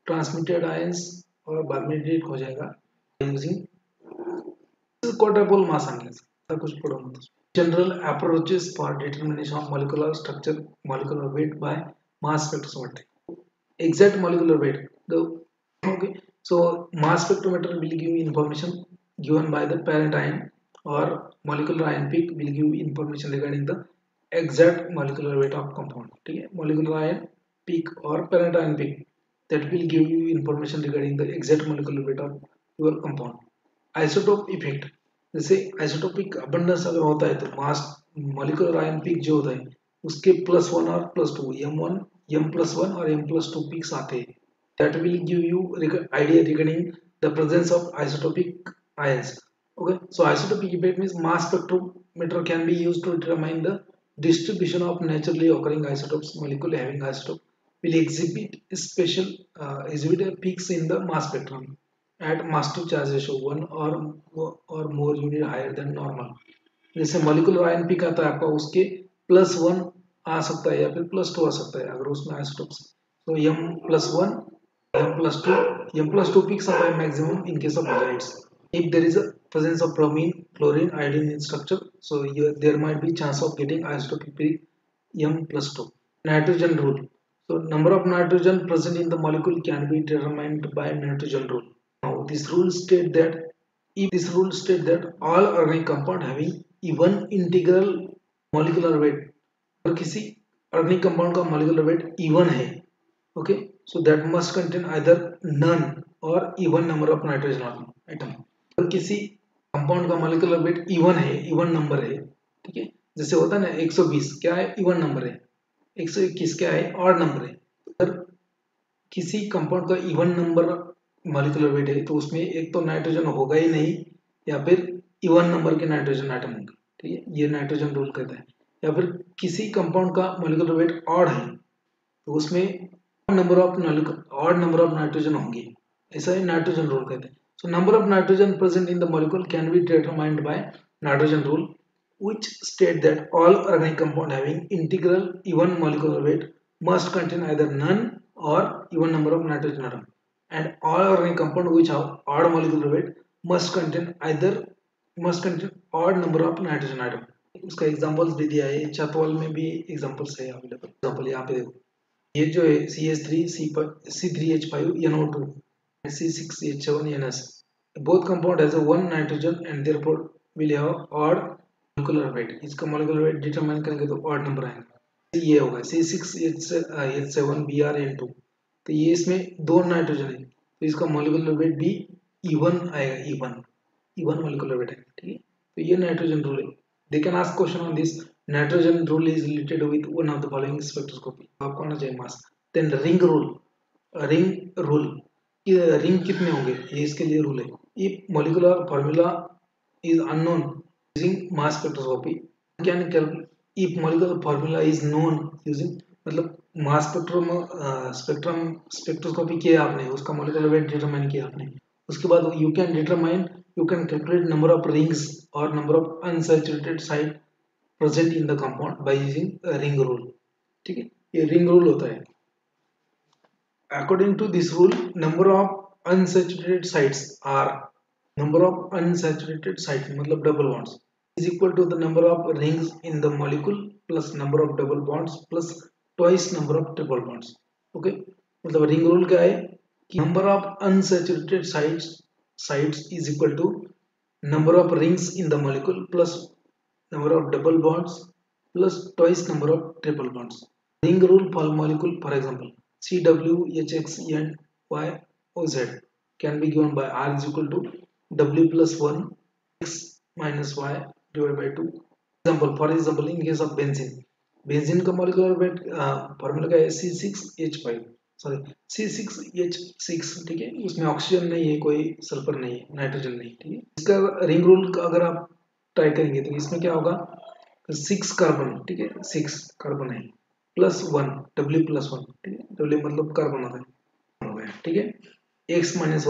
transmitted ions और बाद में डिलीट हो जाएगा यूजिंग quadrupole mass analysis. कुछ पढ़ो मत. General approaches for determination of molecular structure, molecular weight by mass spectrometry. Exact molecular weight. Okay. So mass spectrometer will give information given by the parent ion, or molecular ion peak will give information regarding the exact molecular weight of compound. ठीक है, molecular ion peak or parent ion peak that will give you information regarding the exact molecular weight of your compound. Isotope effect, जैसे isotopic abundance अगर होता है तो मास molecular ion peak जो होता है उसके +1 और +2, m1 m+1 और m+2 पीक्स आते हैं. That will give you idea regarding the presence of isotopic ions. Okay, so isotopic effect means mass spectrometer can be used to determine the distribution of naturally occurring isotopes. Molecule having isotope will exhibit peaks in the mass spectrum at mass to charge ratio 1 or more unit higher than normal. जैसे molecular ion peak आता है आपका, उसके +1 आ सकता है या फिर +2 आ सकता है अगर उसमें isotopes. तो m+1, m+2 peaks आता है maximum in case of halides. If there is a presence of bromine, chlorine, iodine in structure, so there might be chance of getting isotopic peak m+2. Nitrogen rule. So number of nitrogen present in the molecule can be determined by nitrogen rule. Now this rule state that all organic compound having even integral molecular weight, और किसी organic compound का molecular weight even है, okay, so that must contain either none or even number of nitrogen atom. अगर किसी compound का molecular weight even है, even number है, ठीक है, जैसे होता है ना 120 क्या है, even नंबर है, 121 क्या है, ऑड नंबर है. अगर किसी कंपाउंड का इवन नंबर मॉलिक्यूलर वेट है तो उसमें एक तो नाइट्रोजन होगा ही नहीं या फिर इवन नंबर के नाइट्रोजन आइटम होंगे. ठीक है, ये नाइट्रोजन रूल कहता है. या फिर किसी कंपाउंड का मॉलिक्यूलर वेट ऑड है तो उसमें ऑड नंबर ऑफ नाइट्रोजन होंगे, ऐसा ही नाइट्रोजन रूल कहते हैं. So number of nitrogen present in the molecule can be determined by nitrogen rule. which state that all organic compound having integral even molecular weight must contain either none or even number of nitrogen atom, and all organic compound which have odd molecular weight must contain odd number of nitrogen atom. उसका examples भी दिया है, चातवाल में भी examples है available. Example यहाँ पे देखो, ये जो है CH3 C3H5 NO2 C6H7 NS, both compound has a one nitrogen and therefore will have odd molecular weight। इसका molecular weight डिटरमाइन करेंगे तो odd नंबर आएगा। ये होगा C6H7 BrN2, तो ये इसमें दो नाइट्रोजन है तो इसका molecular weight भी even आएगा, even molecular weight है, ठीक है। तो ये नाइट्रोजन रूल है। They can ask question on this. Nitrogen rule is related with one of the following spectroscopy। आपको आना चाहिए मास। Then ring rule, रिंग कितने होंगे ये इसके लिए रूल है। If molecular formula is unknown using mass spectroscopy, can if molecular formula is known using, मतलब मास स्पेक्ट्रोस्कोपी किया आपने, उसका molecular weight डिटरमाइन किया आपने, उसके बाद you can calculate number of rings or number of unsaturated site present in the compound by using a ring rule, ठीक है। ये ring rule होता है। According to this rule, number of unsaturated sites मतलब double bonds is equal to the number of rings in the molecule plus number of double bonds plus twice number of triple bonds। Okay, मतलब ring rule क्या है कि number of unsaturated sites is equal to number of rings in the molecule plus number of double bonds plus twice number of triple bonds। Ring rule for molecule, for example, CWHXNYOZ can be given by R is equal to W plus 1 X minus Y divided by 2। For example, in case of benzene का molecular weight formula क्या है C6H6, ठीक है। उसमें oxygen नहीं है, कोई sulphur नहीं है, नाइट्रोजन नहीं, ठीक है। इसका रिंग रूल अगर आप ट्राई करेंगे तो इसमें क्या होगा, 6 कार्बन, ठीक है, 6 कार्बन है प्लस 1 W प्लस 1, ठीक है, W मतलब कार्बन होता है, ठीक है। X माइनस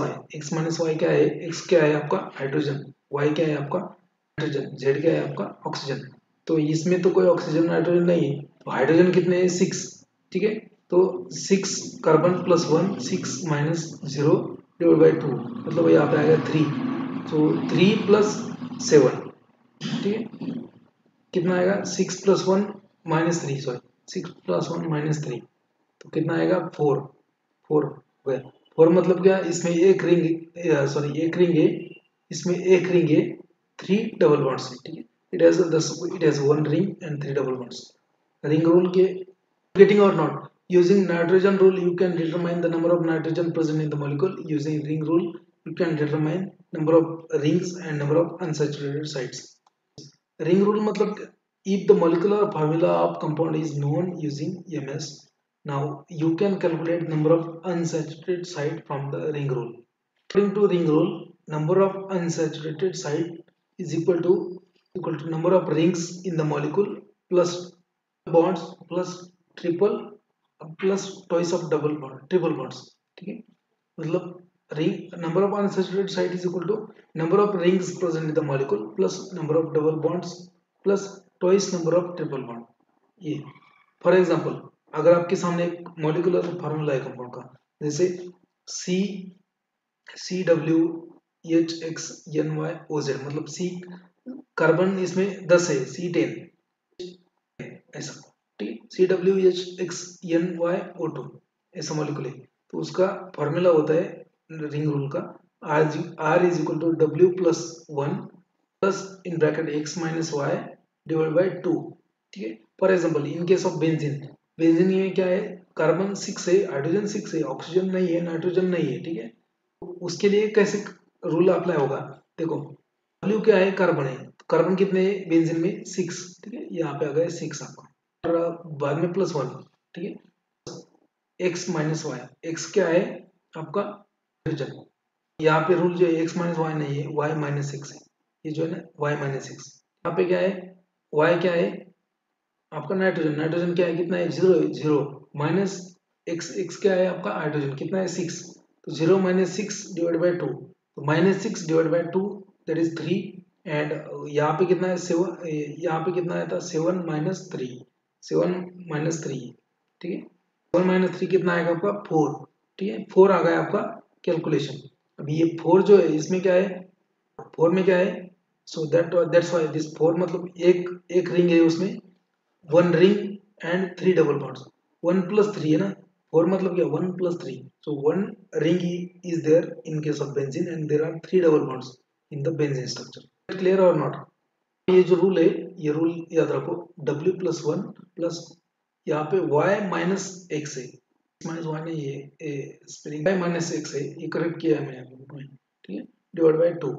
वाई क्या है, X क्या है आपका हाइड्रोजन, Y क्या है आपका नाइट्रोजन, Z क्या है आपका ऑक्सीजन। तो इसमें तो कोई ऑक्सीजन नाइट्रोजन नहीं है, तो हाइड्रोजन कितने हैं 6, ठीक है। तो 6 carbon plus 1 6 minus 0 divide by 2 मतलब यहाँ पे आएगा 3, तो 3 प्लस 7, ठीक है, कितना आएगा 6 plus 1 minus 3, sorry 6 plus 1 minus 3, तो कितना आएगा 4 हो गया। 4 मतलब क्या, इसमें एक रिंग है, इसमें एक रिंग है, 3 डबल बॉन्ड्स है, ठीक है। it has one ring and 3 double bonds। ring rule के getting or not, using nitrogen rule you can determine the number of nitrogen present in the molecule। using ring rule you can determine number of rings and number of unsaturated sites। ring rule मतलब if the molecular formula of compound is known using MS, now you can calculate number of unsaturated site from the ring rule। according to ring rule, number of unsaturated site is equal to number of rings in the molecule plus bonds plus twice of triple bonds, ठीक है। मतलब ring number of unsaturated site is equal to number of rings present in the molecule plus number of double bonds plus twice number of triple bond। ये for example अगर आपके सामने एक molecular formula है compound का, जैसे CWHXNYOZ मतलब C carbon इसमें 10 है, C10 ऐसा, ठीक है। CWHXNYO2 ऐसा मॉलिक्यूल है, तो उसका फॉर्मूला होता है रिंग रूल का R is equal to W plus 1 plus in bracket X minus Y divide by 2, ठीक है। For example in case of benzene में क्या है, कार्बन 6 है, हाइड्रोजन 6 है, ऑक्सीजन नहीं है, नाइट्रोजन नहीं है, ठीक है। उसके लिए कैसे रूल अप्लाई होगा, देखो W क्या है, कार्बन है, कार्बन कितने हैं बेंजीन में 6, ठीक है, यहाँ पे आ गए 6 आपका, और बाद में प्लस 1, ठीक है, X माइनस वाई, X क्या है आपका हाइड्रोजन, यहाँ पे रूल जो है X माइनस वाई नहीं है, Y माइनस 6 है, ये जो है ना Y माइनस 6, यहाँ पे क्या है Y क्या है आपका नाइट्रोजन क्या है, कितना है 0 माइनस X क्या है आपका हाइड्रोजन, कितना है 6, तो 0 माइनस 6 डिवाइड बाई 2, तो minus 6 divide by 2 that is 3 and यहाँ पे कितना है 7, यहाँ पे कितना आया था 7 - 3, 7 - 3, ठीक है। 7 - 3 कितना आएगा आपका 4, ठीक है, 4 आ गया आपका कैलकुलेशन। अभी ये 4 जो है इसमें क्या है, 4 में क्या है, सो दैट्स व्हाई दिस 4 मतलब एक एक रिंग है उसमें, 1 रिंग एंड 3 डबल बॉन्ड्स, 1 + 3 है ना, 4 मतलब क्या 1 + 3, सो 1 ring is there in case of benzene and there are 3 double bonds in the benzene structure. Clear or not? ये जो रूल है, ये रूल याद रखो, W+1 प्लस यहाँ पे y - x है, -1 है, ये स्पेलिंग y - x है, ये करेक्ट किया है मैंने अभी, ठीक है, डिवाइड बाय 2,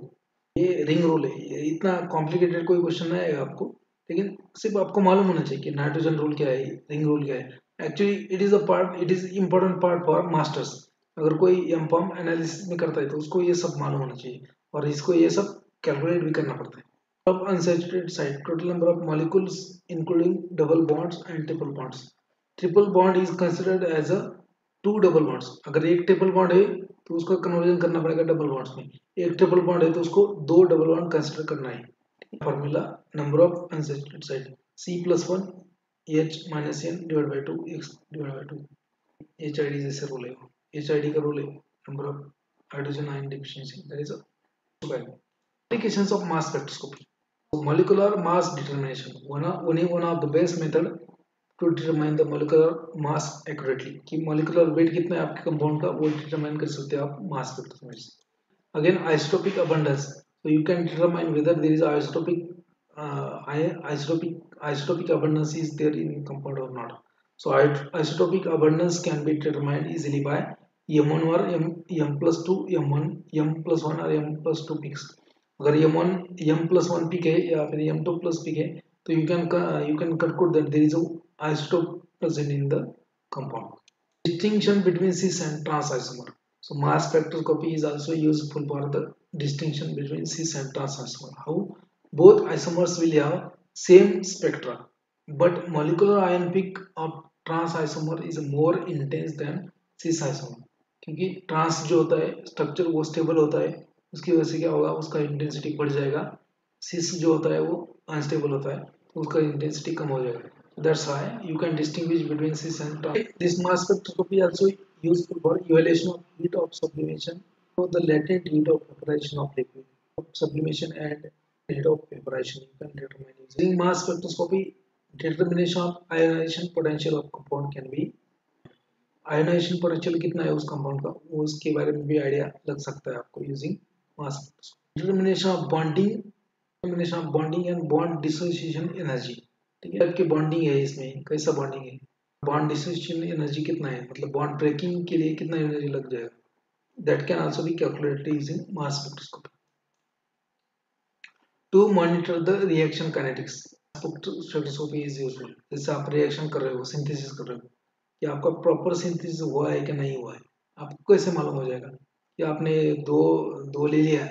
ये रिंग रूल है। ये इतना कॉम्प्लिकेटेड कोई क्वेश्चन नहीं आएगा आपको, लेकिन सिर्फ आपको मालूम होना चाहिए कि नाइट्रोजन रूल क्या है, रिंग रूल क्या है। Actually it is a part, it is important part for masters. अगर कोई एमपॉम एनालिसिस में करता है तो उसको ये सब मालूम होना चाहिए, और इसको ये सब कैलकुलेट भी करना पड़ता है। of unsaturated site, total number of molecules including double bonds and triple bonds. Triple bond is considered as a 2 double bonds. अगर एक ट्रिपल बॉन्ड है तो उसका कन्वर्जन करना पड़ेगा डबल बॉन्ड्स में, एक ट्रिपल बॉन्ड है तो उसको 2 डबल बॉन्ड कंसिडर करना है। Formula number of unsaturated site C+1 H - n divide by 2 x divide by 2, HID जैसे रूल है, HID का रूल है, number of hydrogen ion deficiency, that is applications of mass spectroscopy. Molecular mass determination, one of the best method to determine the molecular mass accurately, कि molecular weight कितना है आपके compound का वो determine कर सकते हैं आप mass spectrometry से। Again isotopic abundance, so you can determine whether there is isotopic abundance is there in compound or not. So isotopic abundance can be determined easily by M1 or M+2, M+1 or M+2 peaks. अगर M+1 peak है या फिर M2+ peak है तो you can conclude that there is a isotope present in the compound. Distinction between cis and trans isomer. So mass spectroscopy is also useful for the distinction between cis and trans isomer. How? Both isomers will have same spectra, but molecular ion peak of trans isomer is more intense than cis isomer. क्योंकि trans जो होता है structure वो stable होता है, उसकी वजह से क्या होगा, उसका इंटेंसिटी बढ़ जाएगा। सिस जो होता है वो अनस्टेबल होता है तो उसका इंटेंसिटी कम हो जाएगा। That's why you can distinguish between cis and trans. This mass spectroscopy also useful for evaluation of heat of sublimation, so the latent heat of evaporation of liquid, sublimation and heat of evaporation you can determine using mass spectroscopy. Determination of ionization potential of compound can be, ionization potential कितना है उस compound का वो उसके बारे में भी idea लग सकता है आपको using mass spectroscopy. Determination of bonding and bond dissociation energy, ठीक है, आपकी बॉन्डिंग है, इसमें कैसा बॉन्डिंग है, बॉन्ड डिसोसिएशन एनर्जी कितना है, मतलब बॉन्ड ब्रेकिंग के लिए कितना एनर्जी लग जाएगा, that can also be calculated using mass spectroscopy. To monitor the reaction kinetics, spectroscopy is useful. जैसे आप रिएक्शन कर रहे हो, सिंथेसिस कर रहे हो, कि आपका प्रॉपर सिंथेसिस हुआ है कि नहीं हुआ है, आपको कैसे मालूम हो जाएगा कि आपने दो दो ले लिया,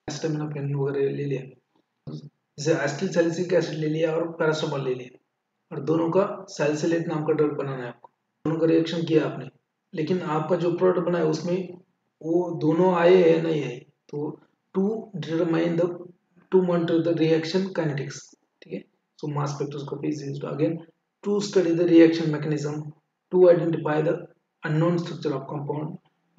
एस्टामिनोफेन वगैरह ले लिया, जैसे एसिटिल सैलिसिलिक एसिड ले लिया और पैरासिटामोल ले लिया, और दोनों का सैलिसिलेट नाम का ड्रग बनाना है आपको, दोनों का रिएक्शन किया आपने, लेकिन आपका जो प्रोडक्ट बना है उसमें वो दोनों आए या नहीं आए, तो to determine the to monitor the reaction kinetics, ठीक है। So mass spectroscopy is used again to study the reaction mechanism, to identify the unknown structure of compound,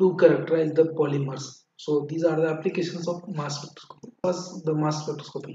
to characterize the polymers. So these are the applications of mass spectroscopy. First, the mass spectroscopy.